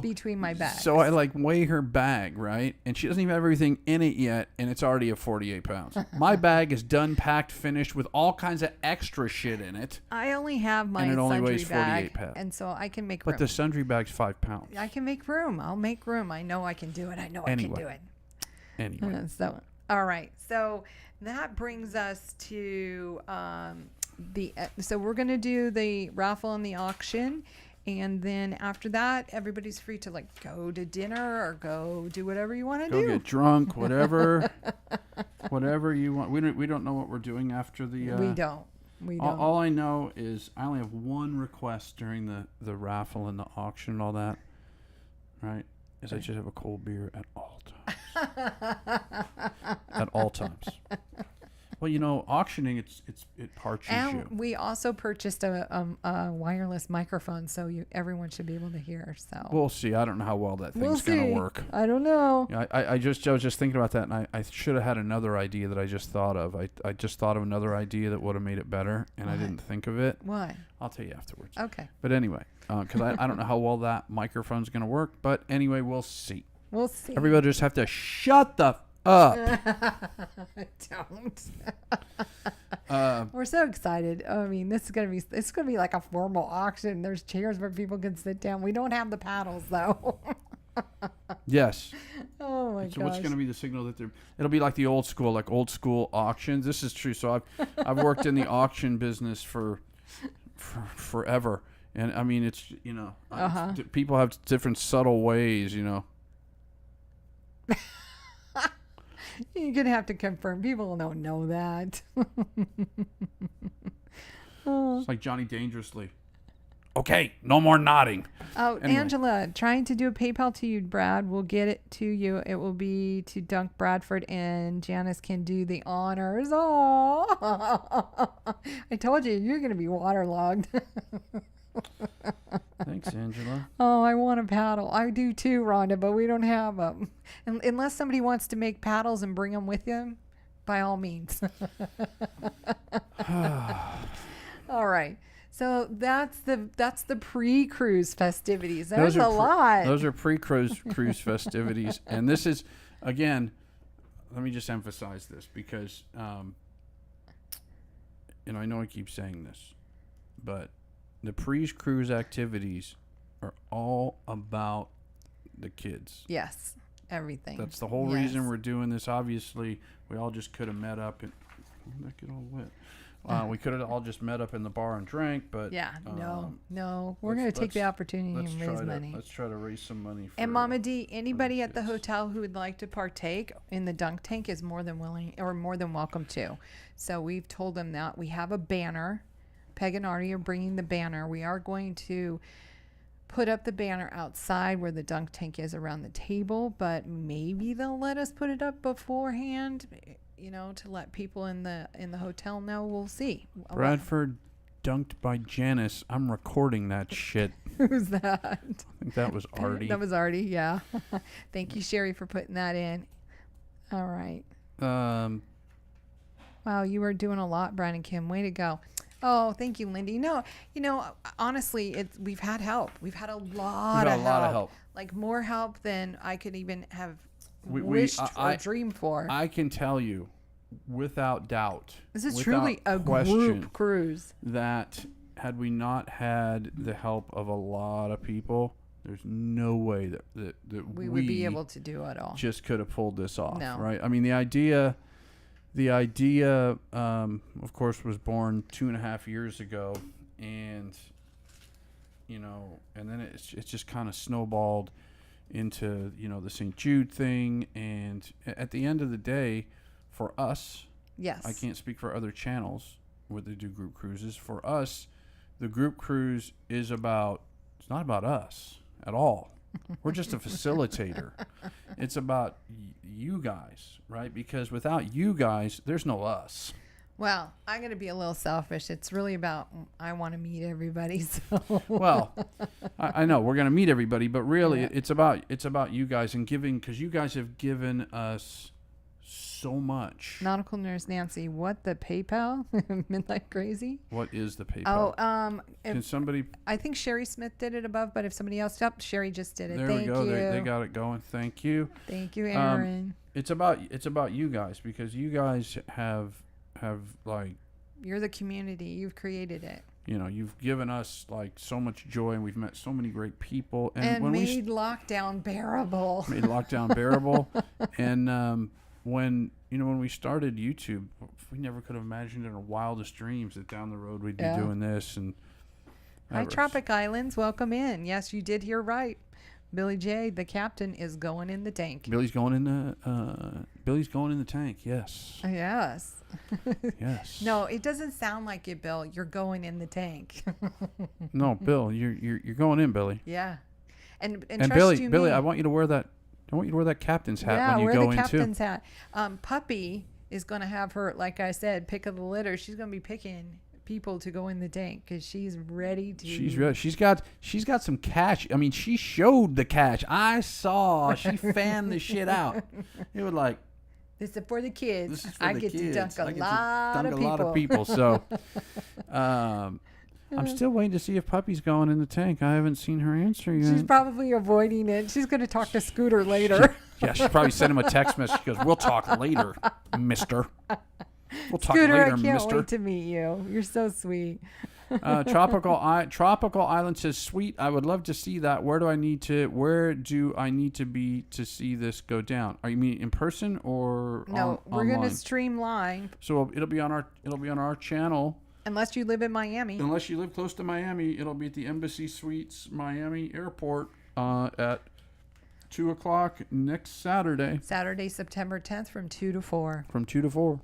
between my bags. So I weigh her bag, right? And she doesn't even have everything in it yet, and it's already at 48 pounds. My bag is done, packed, finished with all kinds of extra shit in it. I only have my and it only sundry weighs 48 bag, pounds. and so I can make room. But the sundry bag's 5 pounds. I can make room. I'll make room. I know I can do it. I know I can do it. Anyway. So, all right. So that brings us to so we're going to do the raffle and the auction. And then after that, everybody's free to go to dinner or go do whatever you want to do. Go get drunk, whatever. Whatever you want. We don't know what we're doing after the... we don't. All I know is I only have one request during the raffle and the auction and all that. Right? Is I just have a cold beer at all times. At all times. Well, auctioning it parches and you. we also purchased a wireless microphone, so everyone should be able to hear. So we'll see. I don't know how well that thing's gonna work. I don't know. Yeah, I was just thinking about that, and I should have had another idea that I just thought of. I just thought of another idea that would have made it better, and I didn't think of it. What? I'll tell you afterwards. Okay. But anyway, because I don't know how well that microphone's gonna work. But anyway, we'll see. We'll see. Everybody just have to shut the up. Don't. We're so excited. I mean, it's gonna be like a formal auction. There's chairs where people can sit down. We don't have the paddles though. Yes. Oh my So gosh. what's going to be the signal that it'll be like the old school auctions. This is true. So I've worked in the auction business for forever. And I mean, it's, people have different subtle ways, You're gonna have to confirm. People don't know that. It's like Johnny Dangerously. Okay, no more nodding. Oh, Anyway. Angela, trying to do a PayPal to you, Brad. We'll get it to you. It will be to Dunk Bradford, and Janice can do the honors. Oh, I told you, you're going to be waterlogged. Thanks, Angela. Oh, I want a paddle. I do too, Rhonda, but we don't have them. Unless somebody wants to make paddles and bring them with them, by all means. All right. So that's the pre-cruise festivities. There's a lot. Those are pre-cruise festivities, and this is, again, let me just emphasize this because, I know I keep saying this, but the pre-cruise activities are all about the kids. Yes, everything. That's the whole reason we're doing this. Obviously, we all just could have met up and that get all wet. We could have all just met up in the bar and drank, but no, we're going to take the opportunity and raise money. Let's try to raise some money. And Mama D, anybody at the hotel who would like to partake in the dunk tank is more than willing or more than welcome to. So we've told them that we have a banner. Peg and Artie are bringing the banner. We are going to put up the banner outside where the dunk tank is around the table, but maybe they'll let us put it up beforehand. To let people in the hotel know. We'll see. Bradford dunked by Janice. I'm recording that shit. Who's that? I think that was Artie. That was Artie, yeah. Thank you, Sherry, for putting that in. All right. Um. Wow, you are doing a lot, Brian and Kim. Way to go. Oh, thank you, Lindy. No, honestly, we've had help. We've had a lot of help. Like more help than I could even have wished or dreamed for. I can tell you, without doubt, this is truly a group cruise. That had we not had the help of a lot of people, there's no way that we would be able to do it all. Just could have pulled this off, no. Right? I mean, the idea, of course, was born 2.5 years ago, and and then it's just kind of snowballed into the St. Jude thing, and at the end of the day, for us, yes, I can't speak for other channels where they do group cruises. For us, the group cruise it's not about us at all. We're just a facilitator. It's about you guys, right? Because without you guys, there's no us. Well, I'm going to be a little selfish. It's really about I want to meet everybody. So Well, I know we're going to meet everybody, but really it's about you guys and giving, because you guys have given us so much. Nautical Nurse Nancy, what the PayPal? Midnight Crazy? What is the PayPal? Can somebody? I think Sherry Smith did it above, but if somebody else, yep, Sherry just did it. There Thank we go. you. They got it going. Thank you. Thank you, Aaron. It's about you guys, because you guys have like, You're the community. You've created it. You've given us like so much joy, and we've met so many great people, And when made lockdown bearable. made lockdown bearable. And when we started YouTube, we never could have imagined in our wildest dreams that down the road we'd be doing this. And Hi, Tropic Islands. Welcome in. Yes, you did hear right. Billy J, the captain, is going in the tank. Billy's going in the tank. Yes. Yes. Yes. No, it doesn't sound like it, Bill. You're going in the tank. No, Bill, you're going in, Billy. Yeah. And Billy, I want you to wear that. I want you to wear that captain's hat when you go in too. Yeah, wear the captain's hat. Puppy is going to have her, like I said, pick of the litter. She's going to be picking people to go in the tank because she's ready to. She's ready. She's got some cash. I mean, she showed the cash. I saw. She fanned the shit out. It was like, this is for the kids. This is for I the get kids. to dunk I a get to lot dunk of a people. lot of people. So, I'm still waiting to see if Puppy's going in the tank. I haven't seen her answer yet. She's probably avoiding it. She's going to talk to Scooter later. Yeah, she probably sent him a text message. She goes, "We'll talk later, mister. We'll talk Scooter, later, I can't mister." wait to meet you. You're so sweet. Tropical Island says, "Sweet. I would love to see that. Where do I need to be to see this go down? Are you mean in person or No, we're online? going to stream live. So it'll be on our channel. Unless you live in Miami. Unless you live close to Miami, it'll be at the Embassy Suites Miami Airport at 2:00 next Saturday. Saturday, September 10th from 2 to 4. From 2 to 4.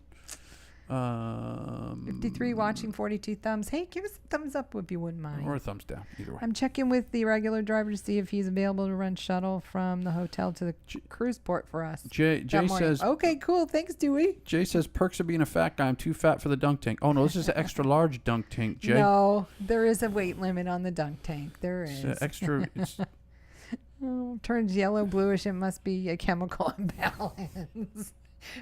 53 watching, 42 thumbs. Hey, give us a thumbs up if you wouldn't mind. Or a thumbs down, either way. I'm checking with the regular driver to see if he's available to run shuttle from the hotel to the cruise port for us. Jay says, okay, cool. Thanks, Dewey. Jay says, perks of being a fat guy. I'm too fat for the dunk tank. Oh, no, this is an extra large dunk tank, Jay. No, there is a weight limit on the dunk tank. There is. It's extra. It's, turns yellow, bluish. It must be a chemical imbalance.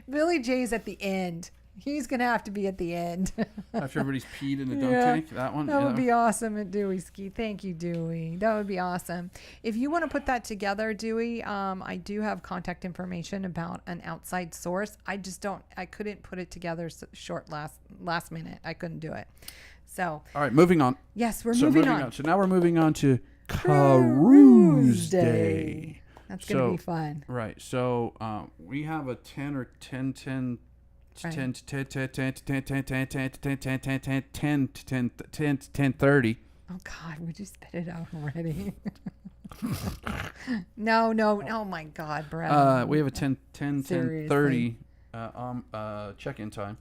Billy J's at the end. He's going to have to be at the end. after everybody's peed in the dunk tank, that one. That would be awesome at Dewey Ski. Thank you, Dewey. That would be awesome. If you want to put that together, Dewey, I do have contact information about an outside source. I couldn't put it together last minute. I couldn't do it. So. All right, moving on. Yes, we're moving on. So now we're moving on to Cruise Day. That's going to be fun. Right. So we have a 10 or 10 10 10:30. Oh God, would you spit it out already? No. Oh my God, Brad. We have a 10:30 check-in time.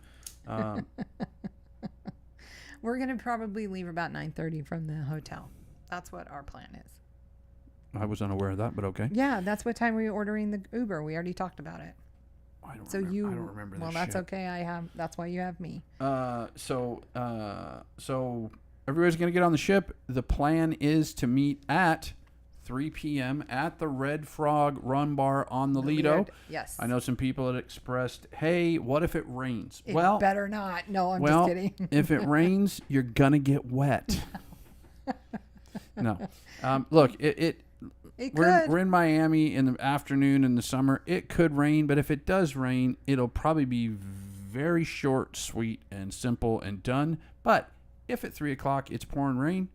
We're gonna probably leave about 9:30 from the hotel. That's what our plan is. I was unaware of that, but okay. Yeah, that's what time we were ordering the Uber. We already talked about it. I don't remember that. Well, that's okay. That's why you have me. So everybody's gonna get on the ship. The plan is to meet at 3 p.m. at the Red Frog Run Bar on the Lido. Yes. I know some people had expressed, "Hey, what if it rains?" It better not. No, I'm just kidding. If it rains, you're gonna get wet. No. Look, we're in Miami in the afternoon in the summer. It could rain, but if it does rain, it'll probably be very short, sweet, and simple and done. But if at 3:00 it's pouring rain,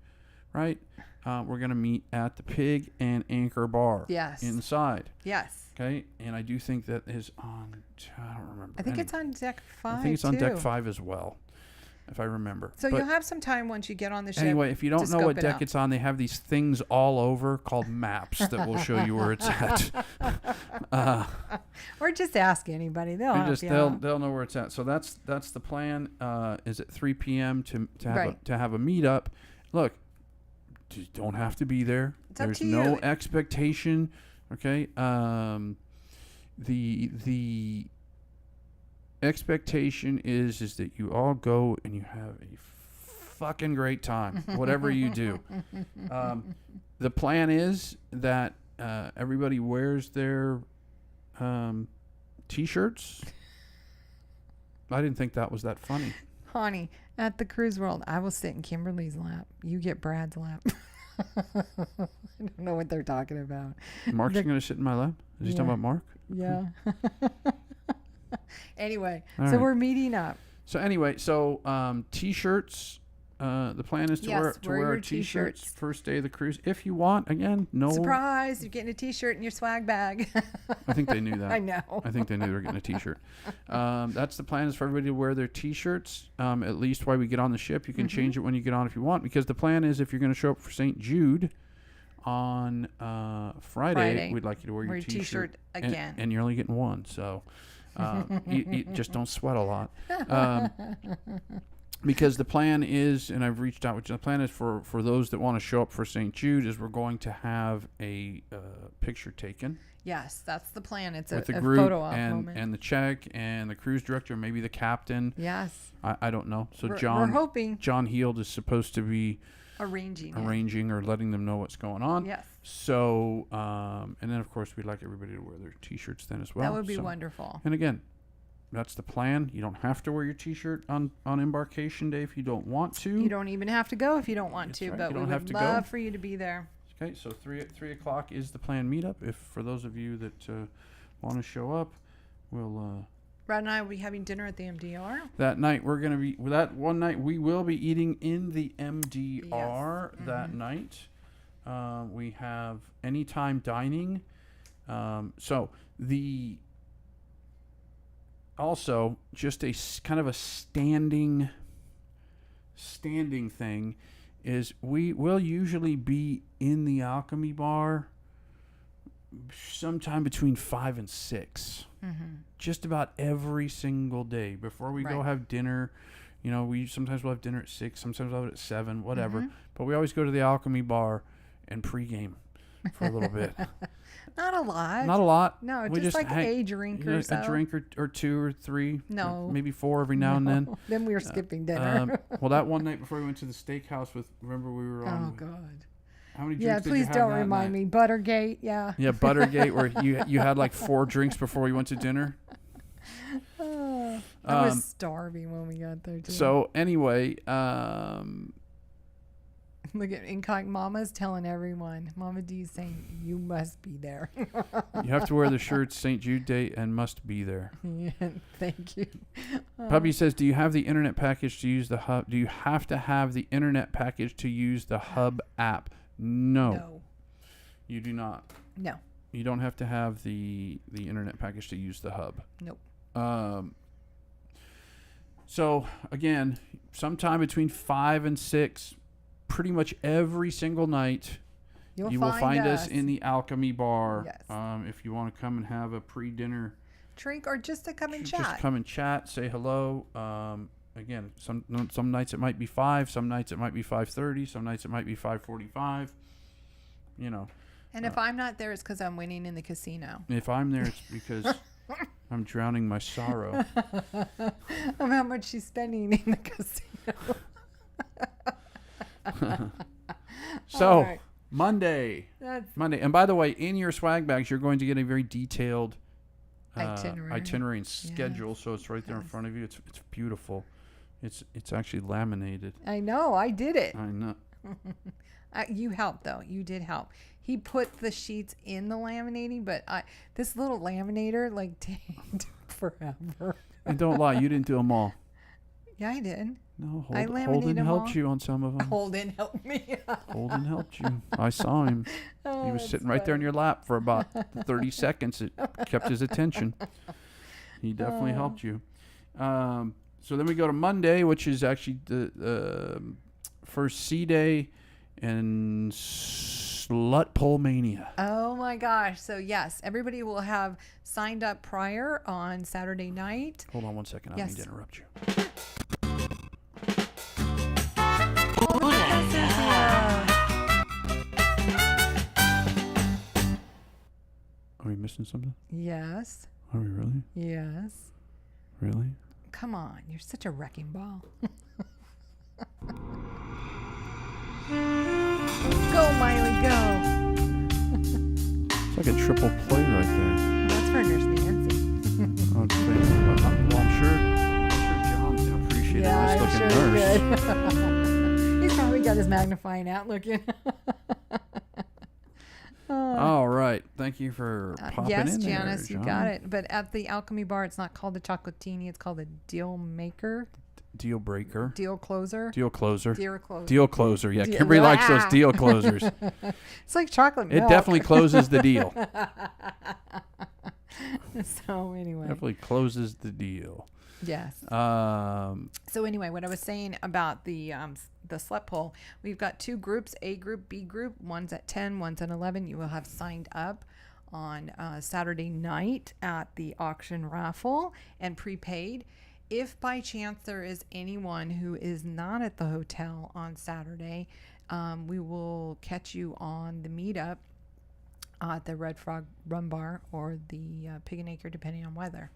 right, we're going to meet at the Pig and Anchor Bar. Yes. Inside. Yes. Okay, and I do think that is on, I don't remember. I think it's on deck 5, I think it's on deck 5 as well, if I remember. So you'll have some time once you get on the ship. Anyway, if you don't know what deck it's on, they have these things all over called maps that will show you where it's at. Or just ask anybody. They'll help you out. They'll know where it's at. So that's the plan. Is at 3 p.m. to have a meetup. Look, just don't have to be there. It's up There's to no you. expectation. Okay. The expectation is that you all go and you have a fucking great time, whatever you do. The plan is that everybody wears their T-shirts. I didn't think that was that funny. Honey, at the Cruise World, I will sit in Kimberly's lap. You get Brad's lap. I don't know what they're talking about. Mark's going to sit in my lap? Is he talking Yeah. about Mark? Yeah. Anyway, All so right. we're meeting up. So anyway, T-shirts. The plan is to Yes, wear wear our your T-shirts T-shirts. first day of the cruise. If you want, again, no. Surprise! You're getting a T-shirt in your swag bag. I think they knew that. I know. I think they knew they were getting a T-shirt. That's the plan, is for everybody to wear their T-shirts. At least while we get on the ship, you can change it when you get on if you want. Because the plan is, if you're going to show up for St. Jude on Friday, we'd like you to wear your T-shirt again. and you're only getting one, so you just don't sweat a lot. Because the plan is, and I've reached out, which the plan is for those that want to show up for St. Jude, is we're going to have a picture taken. Yes, that's the plan. It's with a the group photo op moment. and the check and the cruise director, maybe the captain. Yes. I don't know. So We're John hoping. John Heald is supposed to be Arranging or letting them know what's going on. Yes. So and then of course we'd like everybody to wear their T-shirts then as well. That would be wonderful. And again, that's the plan. You don't have to wear your T-shirt on embarkation day if you don't want to. You don't even have to go if you don't want That's to, right. but You we don't have would to go. love for you to be there. Okay, so 3 o'clock is the planned meetup. If for those of you that want to show up, we'll Brad and I will be having dinner at the MDR. that night we're gonna be that one night we will be eating in the MDR that night. We have anytime dining. So the also just a kind of a standing thing is we will usually be in the Alchemy Bar sometime between 5 and 6. Just about every single day before we go Right. have dinner. You know, we sometimes we'll have dinner at 6, sometimes we'll have it at 7, whatever. But we always go to the Alchemy Bar and pregame for a little bit. Not a lot. Not a lot. No, We just like hang- a drink or so. A drink or 2 or 3. No. Maybe 4 every now and then. Then we were skipping dinner. Well, that one night before we went to the steakhouse remember we were on. Oh, God. How many drinks Yeah, did you please have don't that remind night? me. Buttergate, yeah. Yeah, Buttergate, where you had like 4 drinks before we went to dinner. I was starving when we got there, too. So anyway, Look at Incog Mama's telling everyone. Mama D's saying, you must be there. you have to wear the shirts St. Jude Day and must be there. Yeah, thank you. Puppy says, do you have the internet package to use the hub? Do you have to have the internet package to use the hub app? No. You do not. No. You don't have to have the internet package to use the hub. Nope. So again, sometime between 5 and 6, pretty much every single night, you will find us in the Alchemy Bar. Yes. If you want to come and have a pre-dinner Drink or just to come and chat. just come and chat, say hello. Again, some nights it might be 5, some nights it might be 5:30, some nights it might be 5:45. You know, And if I'm not there, it's because I'm winning in the casino. if I'm there, it's because I'm drowning my sorrow. Of how much she's spending in the casino. So All right. Monday, and by the way, in your swag bags, you're going to get a very detailed itinerary and schedule. So it's right there in front of you. It's beautiful. It's actually laminated. I know. I did it. I know. You helped, though. You did help. He put the sheets in the laminating, but this little laminator, took forever. And don't lie, you didn't do them all. Yeah, I did. No, I laminated Holden them helped all. you on some of them. Holden helped me. Holden helped you. I saw him. He was sitting right there in your lap for about 30 seconds. It kept his attention. He definitely helped you. So then we go to Monday, which is actually the first sea day and Slut Pole Mania. Oh my gosh. So yes, everybody will have signed up prior on Saturday night. Hold on one second. I Yes. need to interrupt you. Are we missing something? Yes. Are we really? Yes. Really? Come on. You're such a wrecking ball. Go, Miley, go. It's like a triple play right there. That's for Nurse Nancy. Well, I'm sure John's going to appreciate a nice looking nurse. He He's probably got his magnifying out looking. All right. Thank you for popping yes, in there, Janice, you John. got it. But at the Alchemy Bar, it's not called the Chocolatini. It's called the Deal Maker. Deal breaker. Deal Closer. Deal closer. Deal Closer. Deal closer. Yeah, Deal- Kimberly likes those deal closers. It's like chocolate milk. It definitely closes the deal. So anyway. Definitely closes the deal. Yes. Um, So anyway, what I was saying about the slut poll, we've got two groups, A group, B group. One's at 10, one's at 11. You will have signed up on Saturday night at the auction raffle and prepaid. If by chance there is anyone who is not at the hotel on Saturday, we will catch you on the meetup at the Red Frog Rum Bar or the Pig and Acre, depending on weather.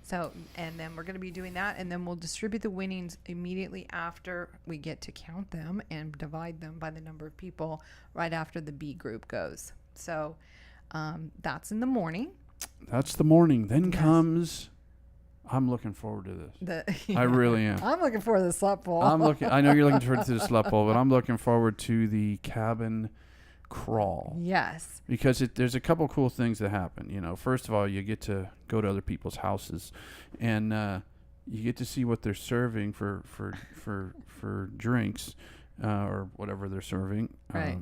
So, and then we're going to be doing that, and then we'll distribute the winnings immediately after we get to count them and divide them by the number of people right after the B group goes. So, that's in the morning. that's the morning. Then Yes. comes. I'm looking forward to this. I really am. I'm looking for the slut poll. I know you're looking forward to the slut poll, but I'm looking forward to the cabin crawl. Yes. Because there's a couple cool things that happen. You know, first of all, you get to go to other people's houses, and you get to see what they're serving for drinks or whatever they're serving. Right.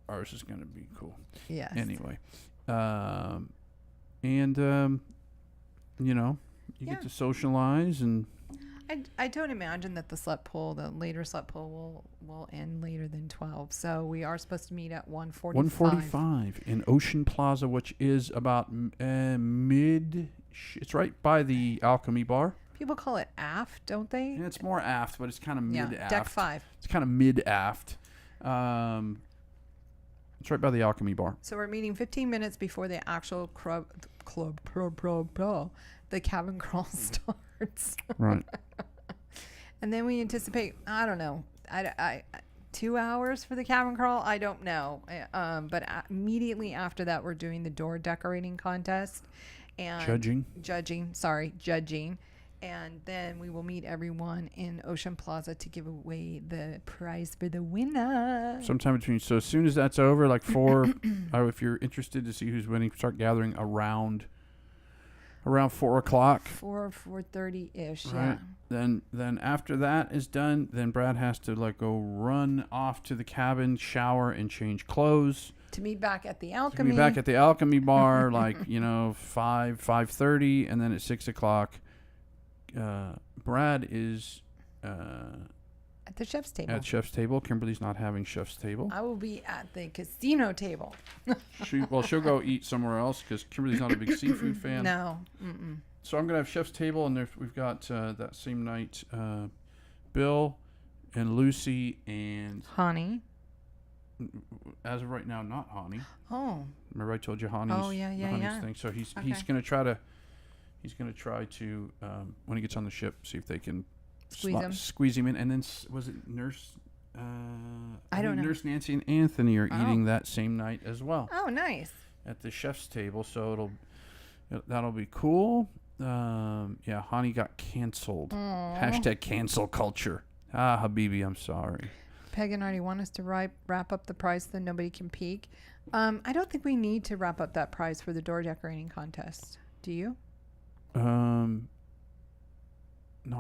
Ours is going to be cool. Yes. Anyway, you know, you Yeah. get to socialize and. I don't imagine that the later slut poll will end later than 12. So we are supposed to meet at 1:45. 145 in Ocean Plaza, which is about it's right by the Alchemy Bar. People call it aft, don't they? And it's more aft, but it's kind of mid-aft. Yeah, deck 5. It's kind of mid-aft. It's right by the Alchemy Bar. So we're meeting 15 minutes before the actual the cabin crawl starts. Right. And then we anticipate, I don't know, I 2 hours for the cabin crawl. I don't know. But immediately after that, we're doing the door decorating contest and judging. And then we will meet everyone in Ocean Plaza to give away the prize for the winner. Sometime between. So as soon as that's over, like 4, if you're interested to see who's winning, start gathering around 4 o'clock. 4:30 ish. Right. Yeah. Then after that is done, then Brad has to go run off to the cabin, shower, and change clothes. To meet back at the To Alchemy. be back at the Alchemy Bar, 5:30, and then at 6 o'clock, Brad is at the chef's table. at chef's table. Kimberly's not having chef's table. I will be at the casino table. She'll go eat somewhere else because Kimberly's not a big seafood fan. No. Mm-mm. So I'm gonna have chef's table, and we've got that same night, Bill and Lucy and Honey. as of right now, not Hani. Oh. Remember I told you Hani's, Oh, yeah, Hani's thing. So he's Okay. gonna try to when he gets on the ship, see if they can squeeze him in. And then was it Nurse? I don't know. Nurse Nancy and Anthony are eating that same night as well Oh, nice. at the chef's table. So that'll be cool. Yeah, Hani got canceled. Hashtag cancel culture. Habibi, I'm sorry. Peg and Artie want us to wrap up the prize so nobody can peek. I don't think we need to wrap up that prize for the door decorating contest. Do you? No,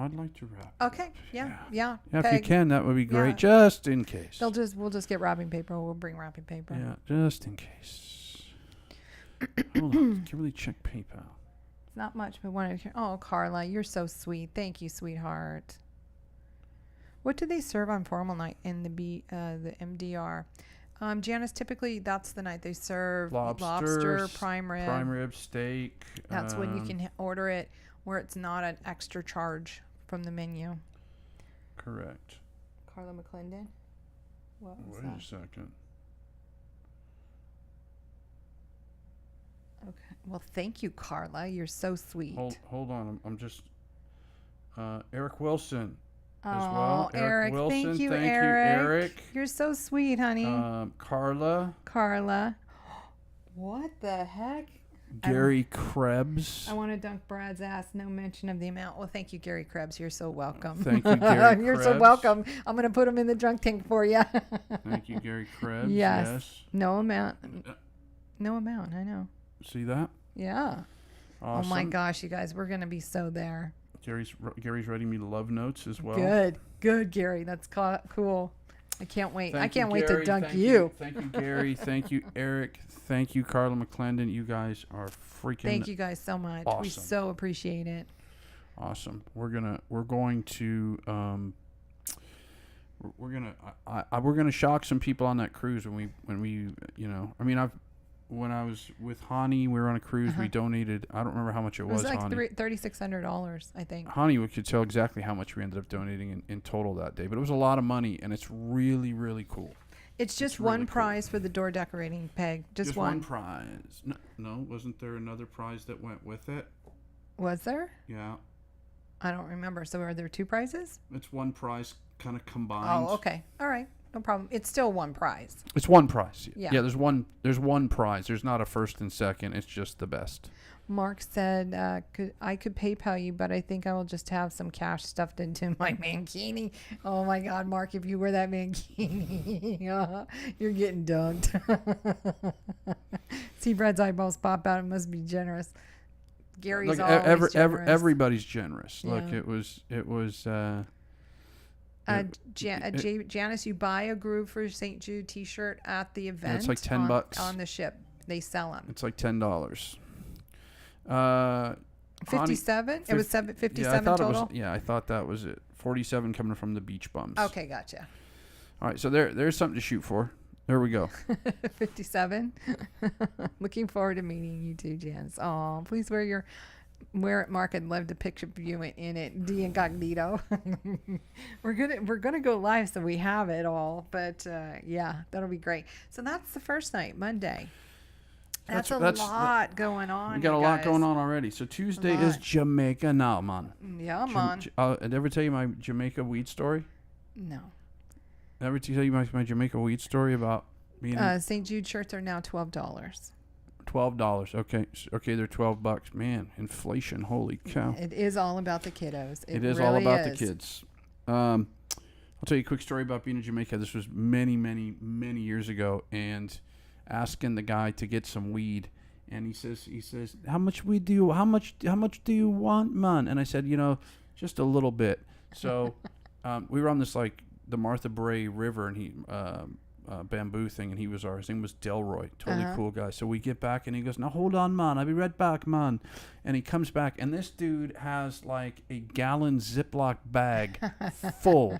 I'd like to wrap. Okay. Yeah. Yeah, if you Peg, can, that would be great, Yeah. just in case. We'll just get wrapping paper. We'll bring wrapping paper. Yeah, just in case. Hold on, Kimberly, check PayPal. It's not much, but one. Oh, Carla, you're so sweet. Thank you, sweetheart. What do they serve on formal night in the MDR? Janice, typically that's the night they serve lobster, prime rib, steak. That's when you can order it where it's not an extra charge from the menu. Correct. Carla McClendon. What was Wait that? a second. Okay. Well, thank you, Carla. You're so sweet. Hold on. I'm just Eric Wilson Oh, as well. Eric, Wilson, thank you, thank you, Eric. You're so sweet, honey. Carla, Carla. What the heck? Gary Krebs. I want to dunk Brad's ass. No mention of the amount. Well, thank you, Gary Krebs. You're so welcome. Thank you, Gary You're so Krebs. welcome. I'm going to put him in the drunk tank for you. Thank you, Gary Krebs. Yes. No amount. No amount. I know. See that? Yeah. Awesome. Oh my gosh, you guys, we're going to be so there. Gary's writing me love notes as well. Good, Gary. That's cool. I can't wait. Thank I can't you, wait Gary. to dunk Thank you. Thank you, Gary. Thank you, Eric. Thank you, Carla McClendon. You guys are freaking Thank you guys so much. We awesome. so appreciate it. Awesome. We're going to shock some people on that cruise when we when I was with Hani, we were on a cruise. We donated. I don't remember how much it was. It was like Hani. $3,600, I think. Hani, we could tell exactly how much we ended up donating in total that day, but it was a lot of money, and it's really, really cool. It's just It's really one cool. prize for the door decorating, Peg. Just one. One prize. No, wasn't there another prize that went with it? Was there? Yeah, I don't remember. So are there two prizes? it's one prize kind of combined. Oh, okay. All right. No problem. It's still one prize. It's one prize. Yeah. There's one prize. There's not a first and second. It's just the best. Mark said, I could PayPal you, but I think I will just have some cash stuffed into my mankini. Oh my God, Mark, if you wear that mankini, you're getting dunked. See Brad's eyeballs pop out. It must be generous. Gary's Look, always generous. everybody's generous. Yeah. Look, it was. Janice, you buy a Groove for St. Jude T-shirt at the event. it's like $10 on the ship. They sell them. It's like $10. 57. It was 57 yeah, I thought total. It was, yeah, I thought that was it. 47 coming from the beach bums. Okay, gotcha. All right, so there's something to shoot for. There we go. 57. Looking forward to meeting you too, Janice. Oh, please wear it, Mark. I'd love to picture you in it, de incognito. we're gonna go live, so we have it all. But yeah, that'll be great. So that's the first night, Monday. That's a lot going on. We got a lot going on already. So Tuesday is Jamaica now, man. Yeah, man. Did I ever tell you my Jamaica weed story? No. Ever tell you my Jamaica weed story about being St. Jude shirts are now $12. $12? Okay, they're $12. Man, inflation! Holy cow! It is all about the kiddos. It is really all about is. the kids. I'll tell you a quick story about being in Jamaica. This was many, many, many years ago, and asking the guy to get some weed, and he says, how much weed do you? How much do you want, man? And I said, just a little bit. So we were on this like the Martha Brae River, and he bamboo thing, and his name was Delroy, totally cool guy. So we get back, and he goes, now hold on, man, I'll be right back, man. And he comes back, and this dude has like a gallon Ziploc bag full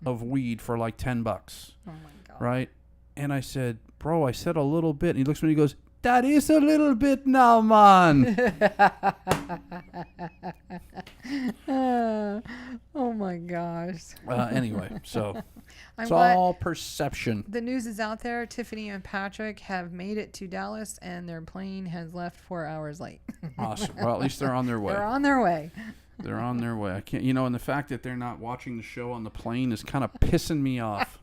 of weed for like $10. Oh my God. Right? And I said, bro, I said a little bit. And he looks at me and he goes, that is a little bit now, man. Oh my gosh. Anyway, so it's glad all perception. the news is out there. Tiffany and Patrick have made it to Dallas, and their plane has left 4 hours late. Awesome. Well, at least they're on their way. They're on their way. They're on their way. I can't, and the fact that they're not watching the show on the plane is kind of pissing me off.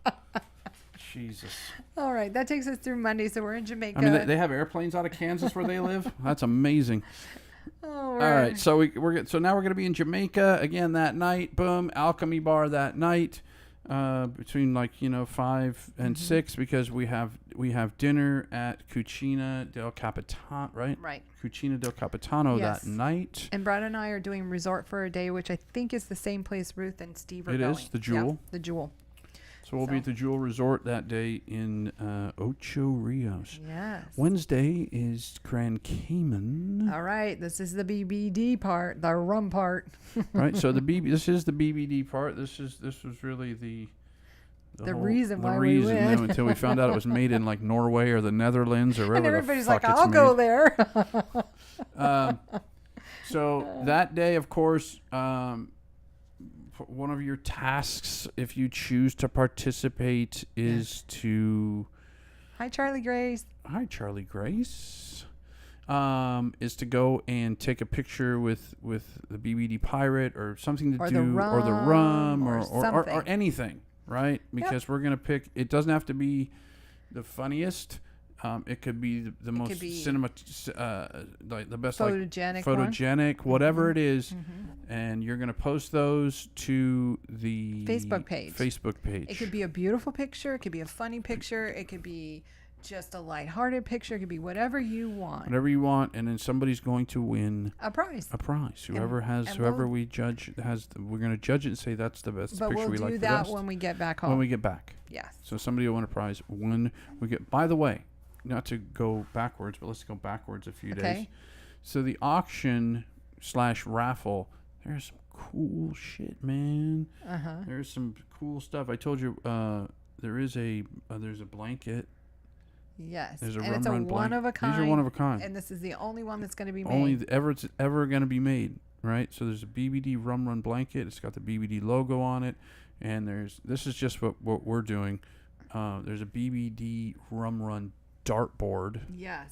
Jesus. All right, that takes us through Monday. So we're in Jamaica. I mean, they have airplanes out of Kansas where they live. That's amazing. Oh, All right, so so now we're gonna be in Jamaica again that night. Boom, Alchemy Bar that night, between 5 and 6, because we have dinner at Cucina del Capitano, right? Right. Cucina del Capitano that night. And Brad and I are doing Resort for a Day, which I think is the same place Ruth and Steve are going. It is the Jewel. Yeah, the Jewel. So we'll be at the Jewel Resort that day in Ocho Rios. Yes. Wednesday is Grand Cayman. All right, this is the BBD part, the rum part. Right. So this is the BBD part. This was really the reason why we went. Until we found out it was made in like Norway or the Netherlands or wherever. And everybody's the fuck like, it's I'll made. go there. So that day, of course, one of your tasks, if you choose to participate, is to... Hi, Charlie Grace. Hi, Charlie Grace. is to go and take a picture with the BBD pirate or something to Or do, the or the rum, rum, or or something. anything, right? Because we're gonna pick. It doesn't have to be the funniest. It could be the most could be like the best, photogenic like one. photogenic, whatever it is, and you're gonna post those to the Facebook page. Facebook page. It could be a beautiful picture. It could be a funny picture. It could be just a lighthearted picture. It could be whatever you want. Whatever you want, and then somebody's going to win A prize. a prize. Whoever and whoever we'll- we judge we're going to judge it and say that's the best But picture we'll we do like the that best when we get back home. when we get back. Yes. So somebody will win a prize when we get. By the way, not to go backwards, but let's go backwards a few days. Okay. So the auction / raffle, there's some cool shit, man. There's some cool stuff. I told you there's a blanket. Yes. There's a and Rum it's a Run one blanket. of a kind. These are one of a kind. And this is the only one that's going to be made. Only it's ever going to be made, right? So there's a BBD Rum Run blanket. It's got the BBD logo on it, and this is just what we're doing. There's a BBD Rum Run dartboard. Yes.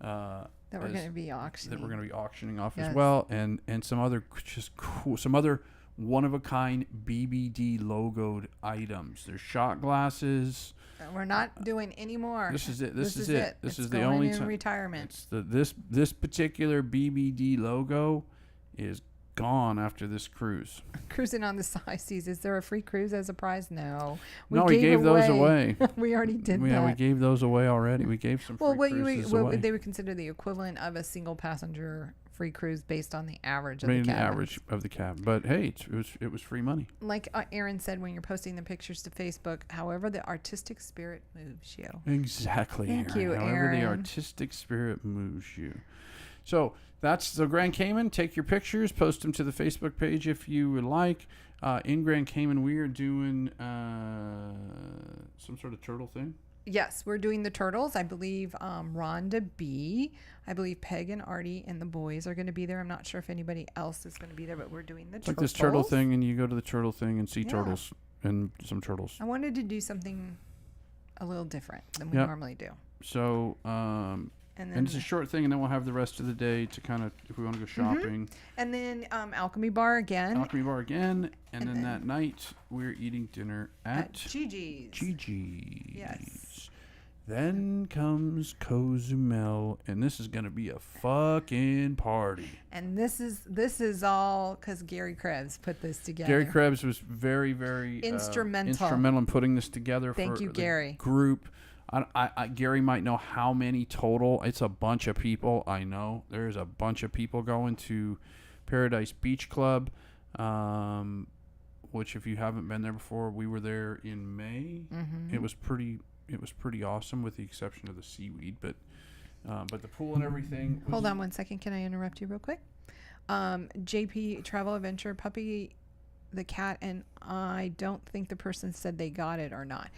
That That we're going to be auctioning. That we're going to be auctioning off Yes. as well, and some other just cool, some other one of a kind BBD logoed items. There's shot glasses. We're not doing any more. This is it. This is it. it. This It's is the going only in time. retirement. It's this particular BBD logo is gone after this cruise. Cruising on the high seas. Is there a free cruise as a prize? No. No, we gave those away. We already did Yeah, that. we gave those away already. We gave some Well, free what cruises away. they would consider the equivalent of a single passenger free cruise based on the average of Rating the the cabins. average of the cab, but hey, it was free money. Like Aaron said, when you're posting the pictures to Facebook, however the artistic spirit moves you. Exactly. Thank Aaron. you, However the Aaron. artistic spirit moves you. So that's the Grand Cayman. Take your pictures, post them to the Facebook page if you would like. In Grand Cayman, we are doing some sort of turtle thing. Yes, we're doing the turtles. I believe Rhonda B. I believe Peg and Artie and the boys are going to be there. I'm not sure if anybody else is going to be there, but we're doing the It's turtles. like this turtle thing, and you go to the turtle thing and see Yeah. turtles and some turtles. I wanted to do something a little different than we Yep. normally do. So, And and then it's a short thing, and then we'll have the rest of the day to kind of, if we want to go shopping. Alchemy Bar again Alchemy Bar again, and then then- that night we're eating dinner at at Gigi's. Gigi's. Yes. Then comes Cozumel, and this is gonna be a fucking party. And this is all because Gary Krebs put this together. Gary Krebs was very, very Instrumental. in putting this together. Thank for you, the Gary. Group. Gary might know how many total. It's a bunch of people. I know there's a bunch of people going to Paradise Beach Club, which if you haven't been there before, we were there in May. Mm-hmm. It was pretty awesome, with the exception of the seaweed, but the pool and everything. Hold on one second. Can I interrupt you real quick? JP Travel Adventure Puppy, the cat, and I don't think the person said they got it or not.